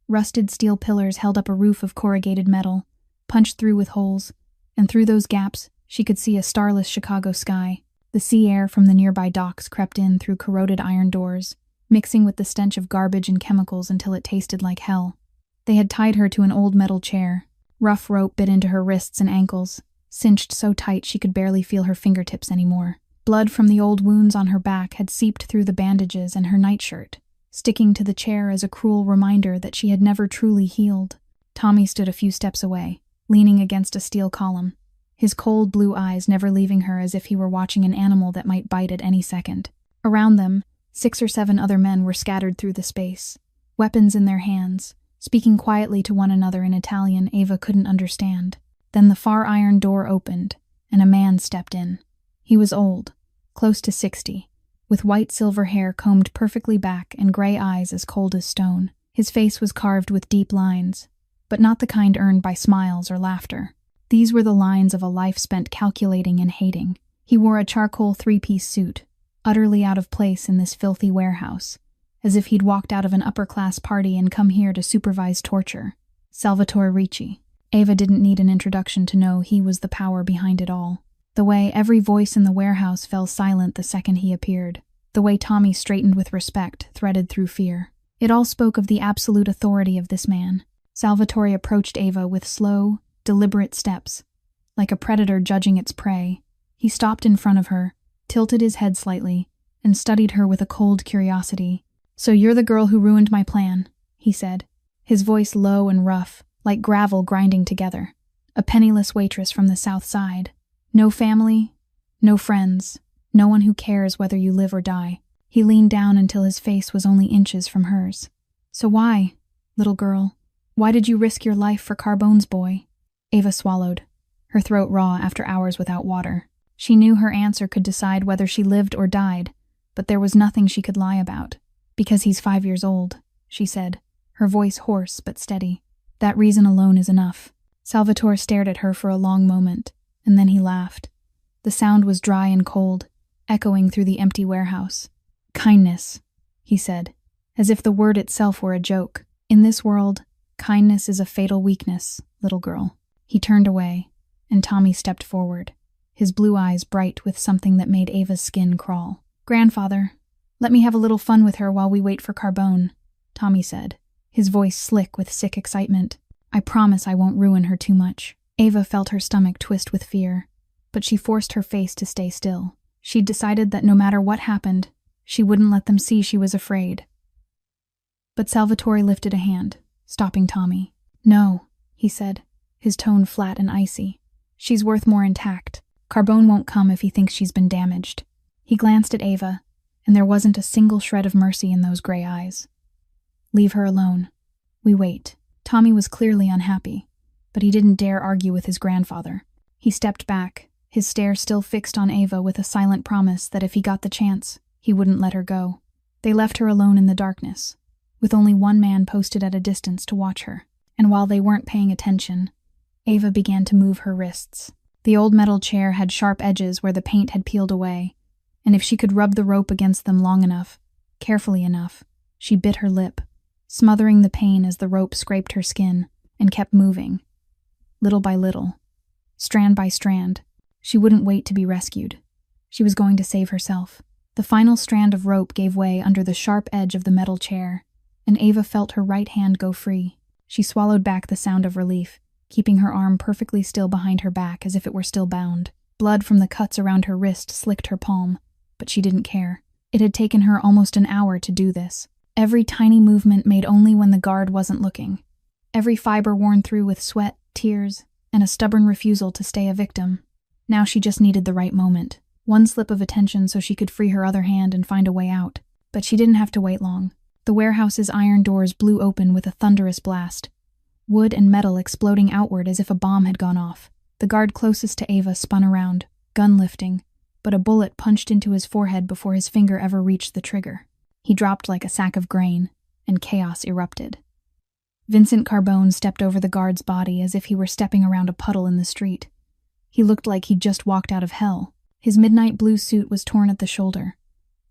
Rusted steel pillars held up a roof of corrugated metal, punched through with holes, and through those gaps she could see a starless Chicago sky. The sea air from the nearby docks crept in through corroded iron doors, mixing with the stench of garbage and chemicals until it tasted like hell. They had tied her to an old metal chair. Rough rope bit into her wrists and ankles, cinched so tight she could barely feel her fingertips anymore. Blood from the old wounds on her back had seeped through the bandages and her nightshirt, sticking to the chair as a cruel reminder that she had never truly healed. Tommy stood a few steps away, leaning against a steel column, his cold blue eyes never leaving her, as if he were watching an animal that might bite at any second. Around them, 6 or 7 other men were scattered through the space, weapons in their hands, speaking quietly to one another in Italian Ava couldn't understand. Then the far iron door opened, and a man stepped in. He was old, close to 60, with white silver hair combed perfectly back and gray eyes as cold as stone. His face was carved with deep lines, but not the kind earned by smiles or laughter. These were the lines of a life spent calculating and hating. He wore a charcoal 3-piece suit, utterly out of place in this filthy warehouse, as if he'd walked out of an upper-class party and come here to supervise torture. Salvatore Ricci. Ava didn't need an introduction to know he was the power behind it all. The way every voice in the warehouse fell silent the second he appeared. The way Tommy straightened with respect, threaded through fear. It all spoke of the absolute authority of this man. Salvatore approached Ava with slow, deliberate steps, like a predator judging its prey. He stopped in front of her, tilted his head slightly, and studied her with a cold curiosity. "So you're the girl who ruined my plan," he said, his voice low and rough, like gravel grinding together. "A penniless waitress from the South Side. No family, no friends, no one who cares whether you live or die." He leaned down until his face was only inches from hers. "So why, little girl, why did you risk your life for Carbone's boy?" Ava swallowed, her throat raw after hours without water. She knew her answer could decide whether she lived or died, but there was nothing she could lie about. "Because he's 5 years old," she said, her voice hoarse but steady. "That reason alone is enough." Salvatore stared at her for a long moment, and then he laughed. The sound was dry and cold, echoing through the empty warehouse. "Kindness," he said, as if the word itself were a joke. "In this world, kindness is a fatal weakness, little girl." He turned away, and Tommy stepped forward, his blue eyes bright with something that made Ava's skin crawl. "Grandfather, let me have a little fun with her while we wait for Carbone," Tommy said, his voice slick with sick excitement. "I promise I won't ruin her too much." Ava felt her stomach twist with fear, but she forced her face to stay still. She'd decided that no matter what happened, she wouldn't let them see she was afraid. But Salvatore lifted a hand, stopping Tommy. "No," he said, his tone flat and icy. "She's worth more intact. Carbone won't come if he thinks she's been damaged." He glanced at Ava, and there wasn't a single shred of mercy in those gray eyes. "Leave her alone. We wait." Tommy was clearly unhappy, but he didn't dare argue with his grandfather. He stepped back, his stare still fixed on Ava with a silent promise that if he got the chance, he wouldn't let her go. They left her alone in the darkness, with only one man posted at a distance to watch her. And while they weren't paying attention, Ava began to move her wrists. The old metal chair had sharp edges where the paint had peeled away, and if she could rub the rope against them long enough, carefully enough, she bit her lip, smothering the pain as the rope scraped her skin and kept moving, little by little, strand by strand. She wouldn't wait to be rescued. She was going to save herself. The final strand of rope gave way under the sharp edge of the metal chair, and Ava felt her right hand go free. She swallowed back the sound of relief, keeping her arm perfectly still behind her back as if it were still bound. Blood from the cuts around her wrist slicked her palm, but she didn't care. It had taken her almost an hour to do this. Every tiny movement made only when the guard wasn't looking. Every fiber worn through with sweat, tears, and a stubborn refusal to stay a victim. Now she just needed the right moment. One slip of attention so she could free her other hand and find a way out. But she didn't have to wait long. The warehouse's iron doors blew open with a thunderous blast, wood and metal exploding outward as if a bomb had gone off. The guard closest to Ava spun around, gun lifting, but a bullet punched into his forehead before his finger ever reached the trigger. He dropped like a sack of grain, and chaos erupted. Vincent Carbone stepped over the guard's body as if he were stepping around a puddle in the street. He looked like he'd just walked out of hell. His midnight blue suit was torn at the shoulder.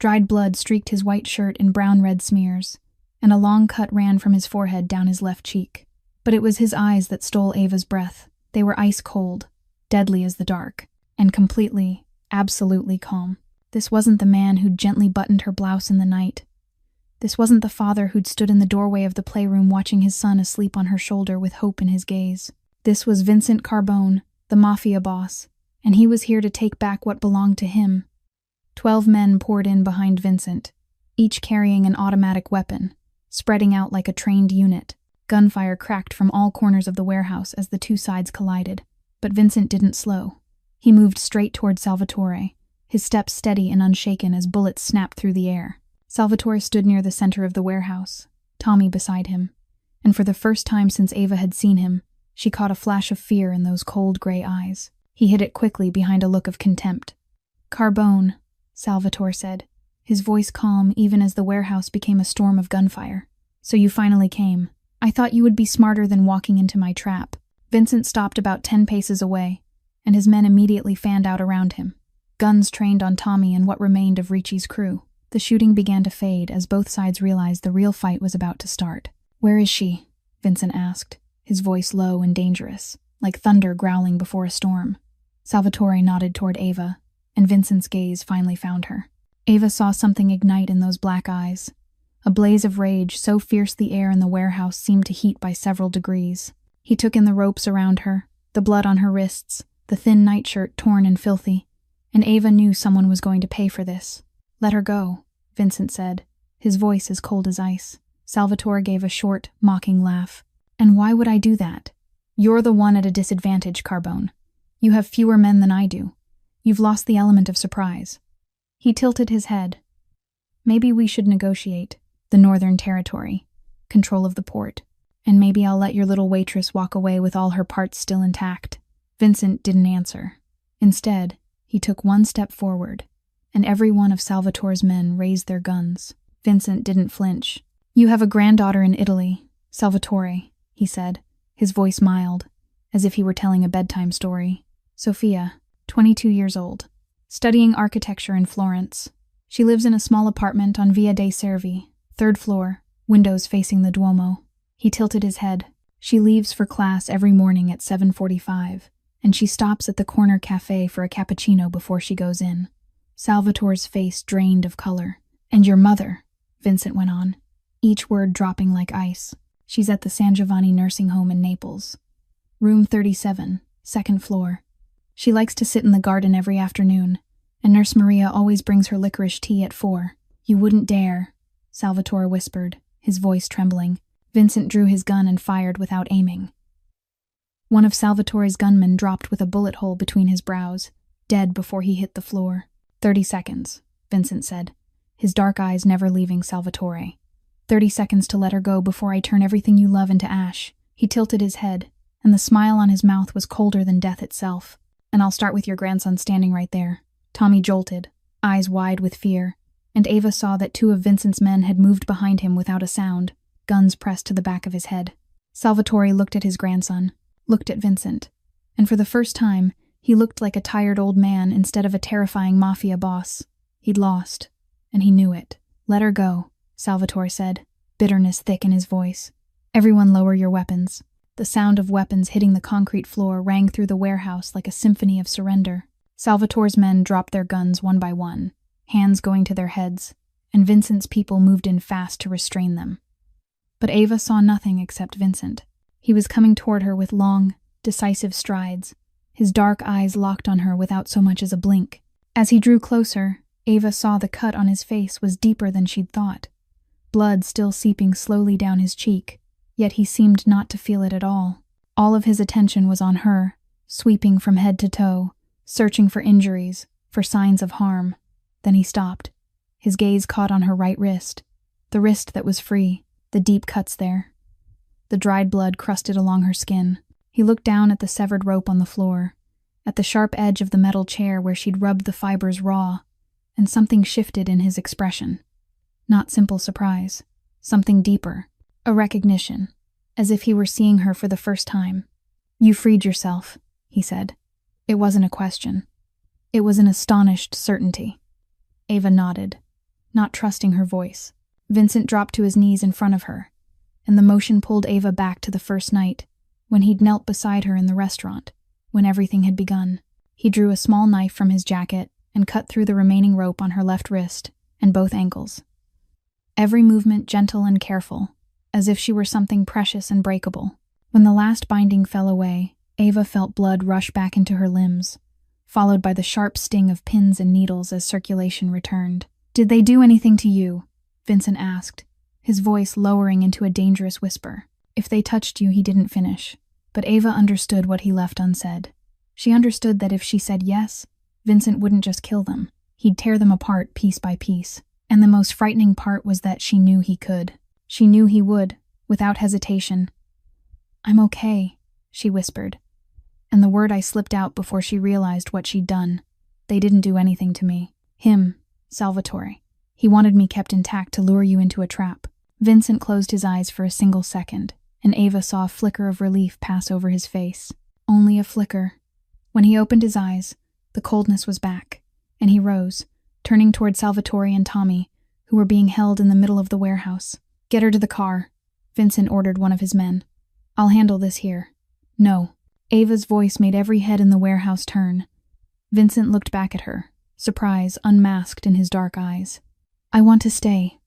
Dried blood streaked his white shirt in brown-red smears, and a long cut ran from his forehead down his left cheek. But it was his eyes that stole Ava's breath. They were ice-cold, deadly as the dark, and completely, absolutely calm. This wasn't the man who'd gently buttoned her blouse in the night. This wasn't the father who'd stood in the doorway of the playroom watching his son asleep on her shoulder with hope in his gaze. This was Vincent Carbone, the Mafia boss, and he was here to take back what belonged to him. 12 men poured in behind Vincent, each carrying an automatic weapon, spreading out like a trained unit. Gunfire cracked from all corners of the warehouse as the two sides collided, but Vincent didn't slow. He moved straight toward Salvatore, his steps steady and unshaken as bullets snapped through the air. Salvatore stood near the center of the warehouse, Tommy beside him, and for the first time since Ava had seen him, she caught a flash of fear in those cold gray eyes. He hid it quickly behind a look of contempt. "Carbone," Salvatore said, his voice calm even as the warehouse became a storm of gunfire. "So you finally came. I thought you would be smarter than walking into my trap." Vincent stopped about 10 paces away, and his men immediately fanned out around him. Guns trained on Tommy and what remained of Ricci's crew. The shooting began to fade as both sides realized the real fight was about to start. "Where is she?" Vincent asked, his voice low and dangerous, like thunder growling before a storm. Salvatore nodded toward Ava, and Vincent's gaze finally found her. Ava saw something ignite in those black eyes. A blaze of rage so fierce the air in the warehouse seemed to heat by several degrees. He took in the ropes around her, the blood on her wrists, the thin nightshirt torn and filthy, and Ava knew someone was going to pay for this. "Let her go," Vincent said, his voice as cold as ice. Salvatore gave a short, mocking laugh. "And why would I do that? You're the one at a disadvantage, Carbone. You have fewer men than I do. You've lost the element of surprise." He tilted his head. "Maybe we should negotiate. The Northern Territory, control of the port, and maybe I'll let your little waitress walk away with all her parts still intact." Vincent didn't answer. Instead, he took one step forward, and every one of Salvatore's men raised their guns. Vincent didn't flinch. "You have a granddaughter in Italy, Salvatore," he said, his voice mild, as if he were telling a bedtime story. "Sophia, 22 years old, studying architecture in Florence. She lives in a small apartment on Via dei Servi, 3rd floor, windows facing the Duomo." He tilted his head. "She leaves for class every morning at 7:45, and she stops at the corner cafe for a cappuccino before she goes in." Salvatore's face drained of color. "And your mother," Vincent went on, each word dropping like ice. "She's at the San Giovanni nursing home in Naples. Room 37, 2nd floor. She likes to sit in the garden every afternoon, and Nurse Maria always brings her licorice tea at 4. "You wouldn't dare," Salvatore whispered, his voice trembling. Vincent drew his gun and fired without aiming. One of Salvatore's gunmen dropped with a bullet hole between his brows, dead before he hit the floor. 30 seconds, Vincent said, his dark eyes never leaving Salvatore. 30 seconds to let her go before I turn everything you love into ash." He tilted his head, and the smile on his mouth was colder than death itself. "And I'll start with your grandson standing right there." Tommy jolted, eyes wide with fear, and Ava saw that 2 of Vincent's men had moved behind him without a sound, guns pressed to the back of his head. Salvatore looked at his grandson, looked at Vincent, and for the first time, he looked like a tired old man instead of a terrifying mafia boss. He'd lost, and he knew it. "Let her go," Salvatore said, bitterness thick in his voice. "Everyone lower your weapons." The sound of weapons hitting the concrete floor rang through the warehouse like a symphony of surrender. Salvatore's men dropped their guns one by one, hands going to their heads, and Vincent's people moved in fast to restrain them. But Ava saw nothing except Vincent. He was coming toward her with long, decisive strides, his dark eyes locked on her without so much as a blink. As he drew closer, Ava saw the cut on his face was deeper than she'd thought, blood still seeping slowly down his cheek, yet he seemed not to feel it at all. All of his attention was on her, sweeping from head to toe, searching for injuries, for signs of harm. Then he stopped. His gaze caught on her right wrist, the wrist that was free, the deep cuts there. The dried blood crusted along her skin. He looked down at the severed rope on the floor, at the sharp edge of the metal chair where she'd rubbed the fibers raw, and something shifted in his expression. Not simple surprise, something deeper, a recognition, as if he were seeing her for the first time. "You freed yourself," he said. It wasn't a question. It was an astonished certainty. Ava nodded, not trusting her voice. Vincent dropped to his knees in front of her, and the motion pulled Ava back to the first night, when he'd knelt beside her in the restaurant, when everything had begun. He drew a small knife from his jacket and cut through the remaining rope on her left wrist and both ankles. Every movement gentle and careful, as if she were something precious and breakable. When the last binding fell away, Ava felt blood rush back into her limbs, followed by the sharp sting of pins and needles as circulation returned. "Did they do anything to you?" Vincent asked, his voice lowering into a dangerous whisper. "If they touched you," he didn't finish, but Ava understood what he left unsaid. She understood that if she said yes, Vincent wouldn't just kill them. He'd tear them apart piece by piece. And the most frightening part was that she knew he could. She knew he would, without hesitation. "I'm okay," she whispered, and the word I slipped out before she realized what she'd done. "They didn't do anything to me. Him, Salvatore. He wanted me kept intact to lure you into a trap." Vincent closed his eyes for a single second, and Ava saw a flicker of relief pass over his face. Only a flicker. When he opened his eyes, the coldness was back, and he rose, turning toward Salvatore and Tommy, who were being held in the middle of the warehouse. "Get her to the car," Vincent ordered one of his men. "I'll handle this here." "No." Ava's voice made every head in the warehouse turn. Vincent looked back at her, surprise unmasked in his dark eyes. "I want to stay,"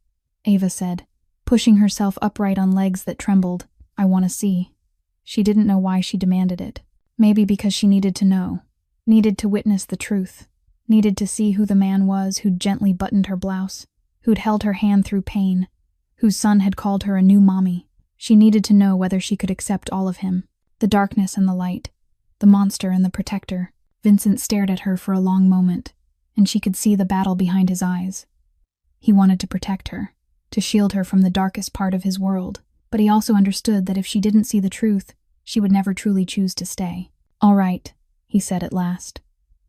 Ava said, pushing herself upright on legs that trembled. "I want to see." She didn't know why she demanded it. Maybe because she needed to know, needed to witness the truth, needed to see who the man was who'd gently buttoned her blouse, who'd held her hand through pain, whose son had called her a new mommy. She needed to know whether she could accept all of him, the darkness and the light, the monster and the protector. Vincent stared at her for a long moment, and she could see the battle behind his eyes. He wanted to protect her, to shield her from the darkest part of his world, but he also understood that if she didn't see the truth, she would never truly choose to stay. "All right," he said at last.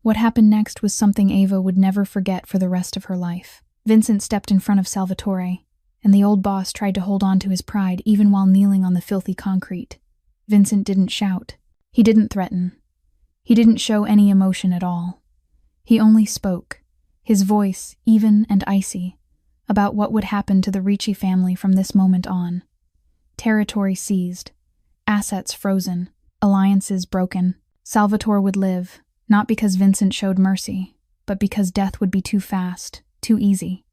What happened next was something Ava would never forget for the rest of her life. Vincent stepped in front of Salvatore, and the old boss tried to hold on to his pride even while kneeling on the filthy concrete. Vincent didn't shout. He didn't threaten. He didn't show any emotion at all. He only spoke, his voice even and icy, about what would happen to the Ricci family from this moment on. Territory seized, assets frozen, alliances broken. Salvatore would live, not because Vincent showed mercy, but because death would be too fast, too easy.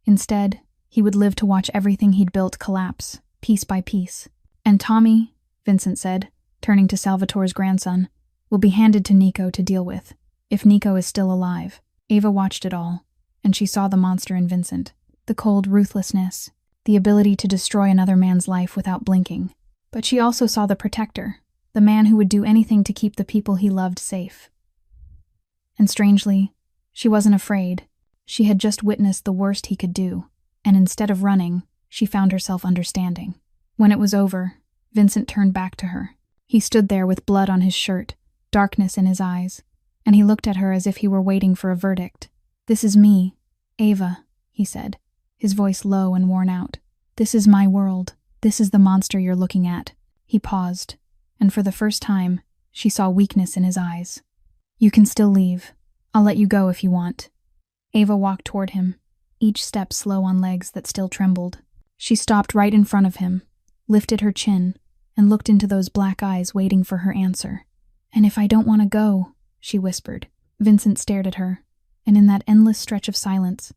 Instead, he would live to watch everything he'd built collapse, piece by piece. "And Tommy," Vincent said, turning to Salvatore's grandson, "will be handed to Nico to deal with, if Nico is still alive." Ava watched it all, and she saw the monster in Vincent, the cold ruthlessness, the ability to destroy another man's life without blinking. But she also saw the protector, the man who would do anything to keep the people he loved safe. And strangely, she wasn't afraid. She had just witnessed the worst he could do, and instead of running, she found herself understanding. When it was over, Vincent turned back to her. He stood there with blood on his shirt, darkness in his eyes, and he looked at her as if he were waiting for a verdict. "This is me, Ava," he said, his voice low and worn out. "This is my world. This is the monster you're looking at." He paused, and for the first time, she saw weakness in his eyes. "You can still leave. I'll let you go if you want." Ava walked toward him, each step slow on legs that still trembled. She stopped right in front of him, lifted her chin, and looked into those black eyes waiting for her answer. "And if I don't want to go," she whispered. Vincent stared at her, and in that endless stretch of silence,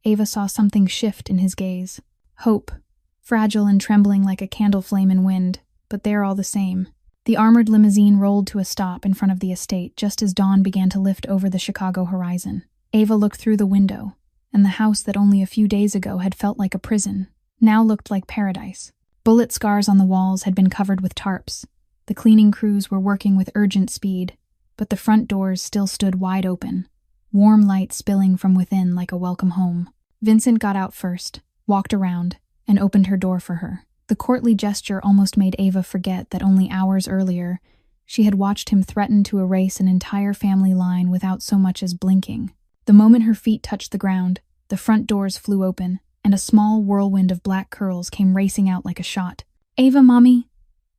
Ava saw something shift in his gaze. Hope, fragile and trembling like a candle flame in wind, but there all the same. The armored limousine rolled to a stop in front of the estate just as dawn began to lift over the Chicago horizon. Ava looked through the window, and the house that only a few days ago had felt like a prison now looked like paradise. Bullet scars on the walls had been covered with tarps. The cleaning crews were working with urgent speed, but the front doors still stood wide open, warm light spilling from within like a welcome home. Vincent got out first, walked around, and opened her door for her. The courtly gesture almost made Ava forget that only hours earlier she had watched him threaten to erase an entire family line without so much as blinking. The moment her feet touched the ground, the front doors flew open, and a small whirlwind of black curls came racing out like a shot. "Ava, Mommy!"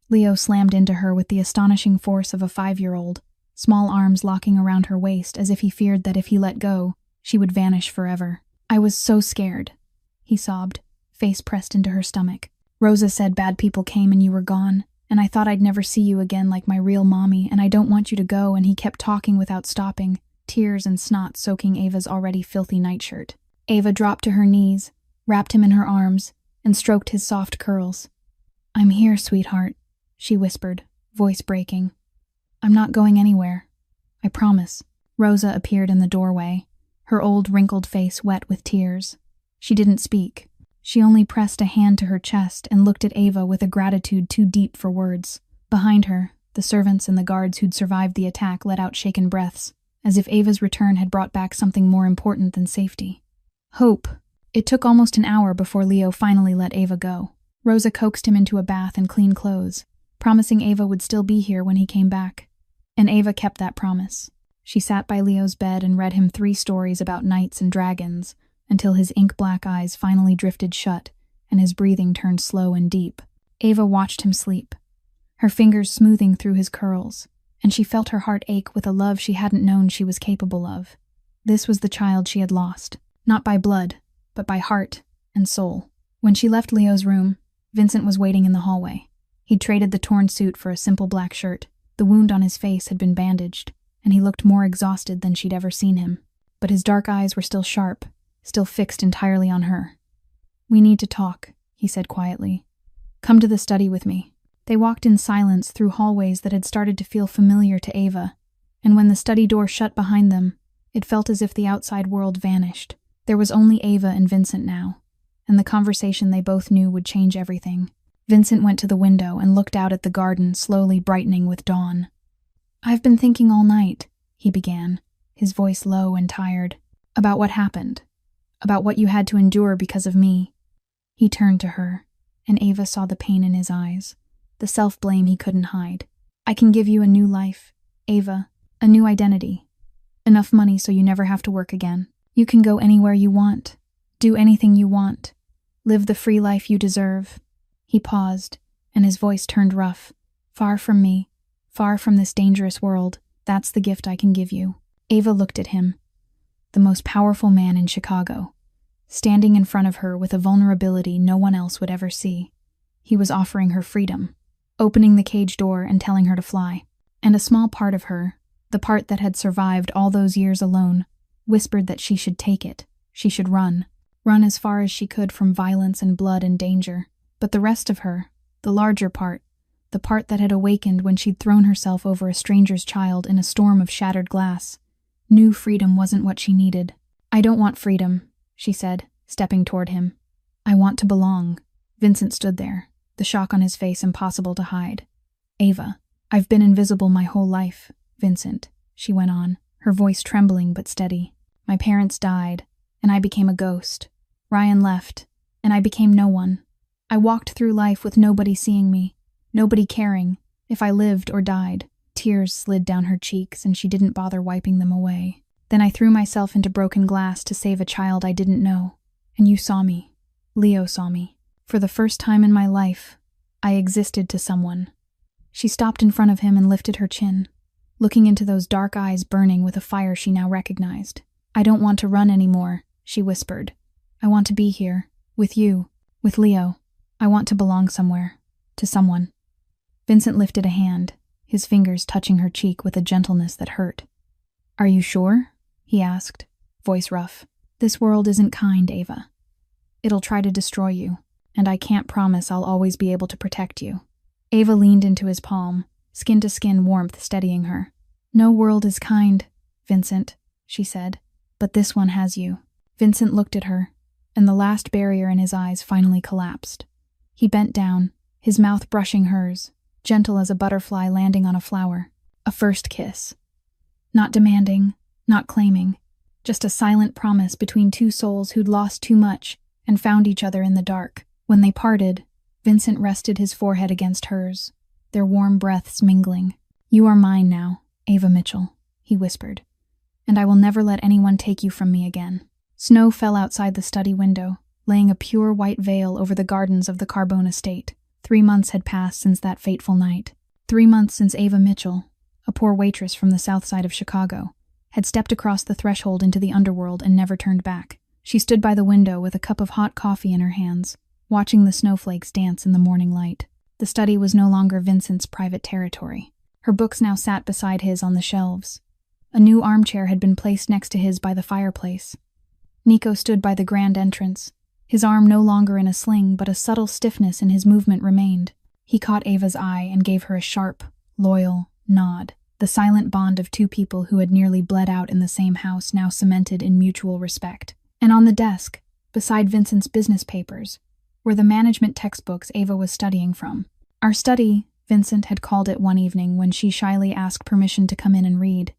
Leo slammed into her with the astonishing force of a 5-year-old, small arms locking around her waist as if he feared that if he let go, she would vanish forever. "I was so scared," he sobbed, face pressed into her stomach. "Rosa said bad people came and you were gone, and I thought I'd never see you again like my real mommy, and I don't want you to go," and he kept talking without stopping, tears and snot soaking Ava's already filthy nightshirt. Ava dropped to her knees, wrapped him in her arms, and stroked his soft curls. "I'm here, sweetheart," she whispered, voice breaking. "I'm not going anywhere. I promise." Rosa appeared in the doorway, her old wrinkled face wet with tears. She didn't speak. She only pressed a hand to her chest and looked at Ava with a gratitude too deep for words. Behind her, the servants and the guards who'd survived the attack let out shaken breaths, as if Ava's return had brought back something more important than safety. Hope. It took almost an hour before Leo finally let Ava go. Rosa coaxed him into a bath and clean clothes, promising Ava would still be here when he came back. And Ava kept that promise. She sat by Leo's bed and read him 3 stories about knights and dragons, until his ink-black eyes finally drifted shut and his breathing turned slow and deep. Ava watched him sleep, her fingers smoothing through his curls, and she felt her heart ache with a love she hadn't known she was capable of. This was the child she had lost, not by blood, but by heart and soul. When she left Leo's room, Vincent was waiting in the hallway. He'd traded the torn suit for a simple black shirt. The wound on his face had been bandaged, and he looked more exhausted than she'd ever seen him. But his dark eyes were still sharp, still fixed entirely on her. "We need to talk," he said quietly. "Come to the study with me." They walked in silence through hallways that had started to feel familiar to Ava, and when the study door shut behind them, it felt as if the outside world vanished. There was only Ava and Vincent now, and the conversation they both knew would change everything. Vincent went to the window and looked out at the garden slowly brightening with dawn. "I've been thinking all night," he began, his voice low and tired, "about what happened. About what you had to endure because of me." He turned to her, and Ava saw the pain in his eyes, the self-blame he couldn't hide. "I can give you a new life, Ava, a new identity. Enough money so you never have to work again. You can go anywhere you want, do anything you want, live the free life you deserve." He paused, and his voice turned rough. "Far from me, far from this dangerous world, that's the gift I can give you." Ava looked at him, the most powerful man in Chicago, standing in front of her with a vulnerability no one else would ever see. He was offering her freedom, opening the cage door and telling her to fly. And a small part of her, the part that had survived all those years alone, whispered that she should take it. She should run as far as she could from violence and blood and danger. But the rest of her, the larger part, the part that had awakened when she'd thrown herself over a stranger's child in a storm of shattered glass, knew freedom wasn't what she needed. "I don't want freedom," she said, stepping toward him. "I want to belong." Vincent stood there, the shock on his face impossible to hide. "Ava, I've been invisible my whole life, Vincent," she went on, her voice trembling but steady. "My parents died, and I became a ghost. Ryan left, and I became no one. I walked through life with nobody seeing me, nobody caring if I lived or died." Tears slid down her cheeks, and she didn't bother wiping them away. "Then I threw myself into broken glass to save a child I didn't know. And you saw me. Leo saw me. For the first time in my life, I existed to someone." She stopped in front of him and lifted her chin, looking into those dark eyes burning with a fire she now recognized. "I don't want to run anymore," she whispered. "I want to be here, with you With Leo. I want to belong somewhere. To someone. Vincent lifted a hand, his fingers touching her cheek with a gentleness that hurt. Are you sure? He asked, voice rough. This world isn't kind, Ava. It'll try to destroy you, and I can't promise I'll always be able to protect you. Ava leaned into his palm, skin-to-skin warmth steadying her. No world is kind, Vincent, she said, but this one has you. Vincent looked at her, and the last barrier in his eyes finally collapsed. He bent down, his mouth brushing hers, gentle as a butterfly landing on a flower. A first kiss. Not demanding, not claiming, just a silent promise between two souls who'd lost too much and found each other in the dark. When they parted, Vincent rested his forehead against hers, their warm breaths mingling. You are mine now, Ava Mitchell, he whispered, and I will never let anyone take you from me again. Snow fell outside the study window, laying a pure white veil over the gardens of the Carbone estate. 3 months had passed since that fateful night. 3 months since Ava Mitchell, a poor waitress from the south side of Chicago, had stepped across the threshold into the underworld and never turned back. She stood by the window with a cup of hot coffee in her hands, watching the snowflakes dance in the morning light. The study was no longer Vincent's private territory. Her books now sat beside his on the shelves. A new armchair had been placed next to his by the fireplace. Nico stood by the grand entrance, his arm no longer in a sling, but a subtle stiffness in his movement remained. He caught Ava's eye and gave her a sharp, loyal nod. The silent bond of two people who had nearly bled out in the same house now cemented in mutual respect. And on the desk, beside Vincent's business papers, were the management textbooks Ava was studying from. Our study, Vincent had called it one evening when she shyly asked permission to come in and read.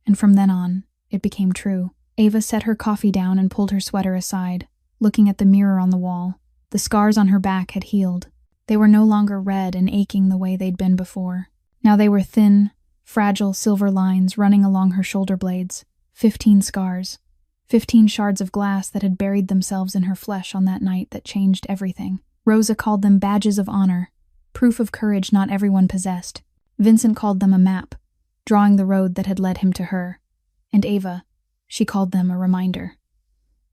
And from then on, it became true. Ava set her coffee down and pulled her sweater aside, looking at the mirror on the wall. The scars on her back had healed. They were no longer red and aching the way they'd been before. Now they were thin, fragile silver lines running along her shoulder blades. 15 scars. 15 shards of glass that had buried themselves in her flesh on that night that changed everything. Rosa called them badges of honor, proof of courage not everyone possessed. Vincent called them a map, drawing the road that had led him to her. And Ava, she called them a reminder.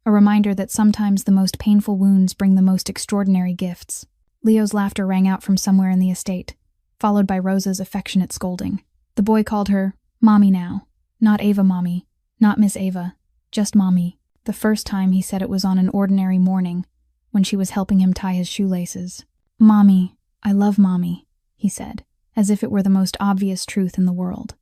A reminder that sometimes the most painful wounds bring the most extraordinary gifts. Leo's laughter rang out from somewhere in the estate, followed by Rosa's affectionate scolding. The boy called her Mommy now. Not Ava Mommy, not Miss Ava, just Mommy. The first time he said it was on an ordinary morning, when she was helping him tie his shoelaces. Mommy, I love Mommy, he said, as if it were the most obvious truth in the world.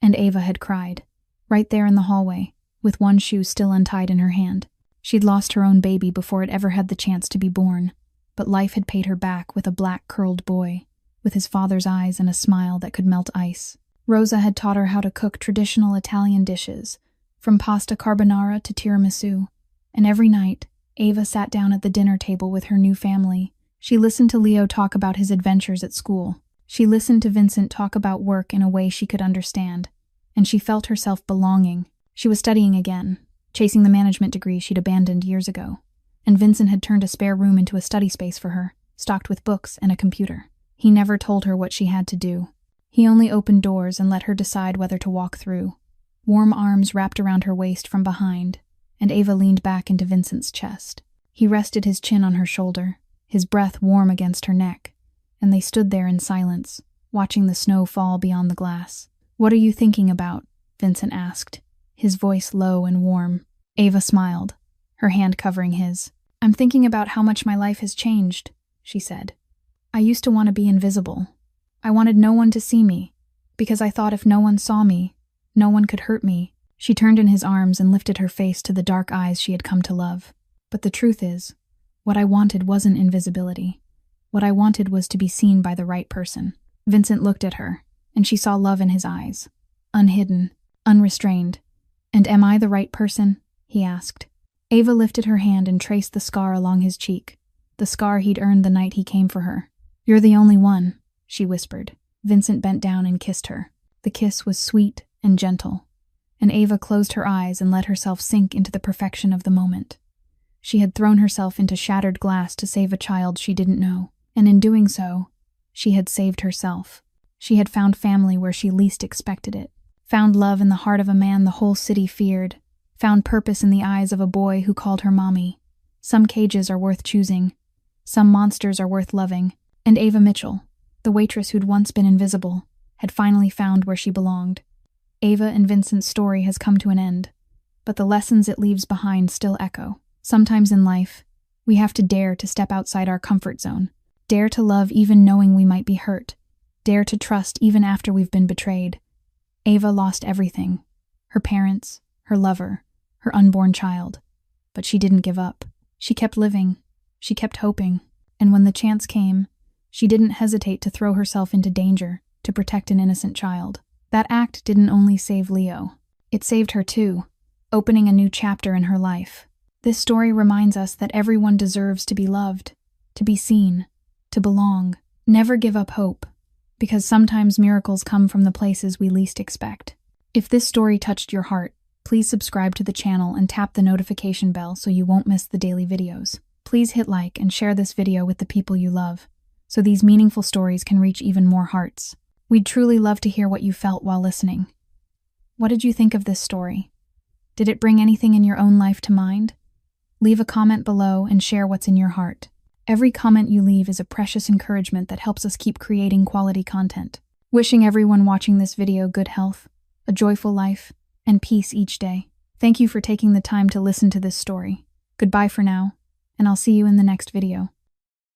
And Ava had cried, right there in the hallway, with one shoe still untied in her hand. She'd lost her own baby before it ever had the chance to be born, but life had paid her back with a black curled boy, with his father's eyes and a smile that could melt ice. Rosa had taught her how to cook traditional Italian dishes, from pasta carbonara to tiramisu, and every night, Ava sat down at the dinner table with her new family. She listened to Leo talk about his adventures at school. She listened to Vincent talk about work in a way she could understand, and she felt herself belonging. She was studying again, chasing the management degree she'd abandoned years ago, and Vincent had turned a spare room into a study space for her, stocked with books and a computer. He never told her what she had to do. He only opened doors and let her decide whether to walk through. Warm arms wrapped around her waist from behind, and Ava leaned back into Vincent's chest. He rested his chin on her shoulder, his breath warm against her neck, and they stood there in silence, watching the snow fall beyond the glass. What are you thinking about? Vincent asked, his voice low and warm. Ava smiled, her hand covering his. I'm thinking about how much my life has changed, she said. I used to want to be invisible. I wanted no one to see me, because I thought if no one saw me, no one could hurt me. She turned in his arms and lifted her face to the dark eyes she had come to love. But the truth is, what I wanted wasn't invisibility. What I wanted was to be seen by the right person. Vincent looked at her, and she saw love in his eyes, unhidden, unrestrained. And am I the right person? He asked. Ava lifted her hand and traced the scar along his cheek, the scar he'd earned the night he came for her. You're the only one, she whispered. Vincent bent down and kissed her. The kiss was sweet and gentle, and Ava closed her eyes and let herself sink into the perfection of the moment. She had thrown herself into shattered glass to save a child she didn't know, and in doing so, she had saved herself. She had found family where she least expected it, found love in the heart of a man the whole city feared, found purpose in the eyes of a boy who called her Mommy. Some cages are worth choosing, Some monsters are worth loving, and Ava Mitchell, the waitress who'd once been invisible, had finally found where she belonged. Ava and Vincent's story has come to an end, but the lessons it leaves behind still echo. Sometimes in life, we have to dare to step outside our comfort zone, dare to love even knowing we might be hurt, dare to trust even after we've been betrayed. Ava lost everything: her parents, her lover, her unborn child. But she didn't give up. She kept living. She kept hoping. And when the chance came, she didn't hesitate to throw herself into danger to protect an innocent child. That act didn't only save Leo. It saved her too, opening a new chapter in her life. This story reminds us that everyone deserves to be loved, to be seen, to belong. Never give up hope, because sometimes miracles come from the places we least expect. If this story touched your heart, please subscribe to the channel and tap the notification bell so you won't miss the daily videos. Please hit like and share this video with the people you love, so these meaningful stories can reach even more hearts. We'd truly love to hear what you felt while listening. What did you think of this story? Did it bring anything in your own life to mind? Leave a comment below and share what's in your heart. Every comment you leave is a precious encouragement that helps us keep creating quality content. Wishing everyone watching this video good health, a joyful life, and peace each day. Thank you for taking the time to listen to this story. Goodbye for now, and I'll see you in the next video.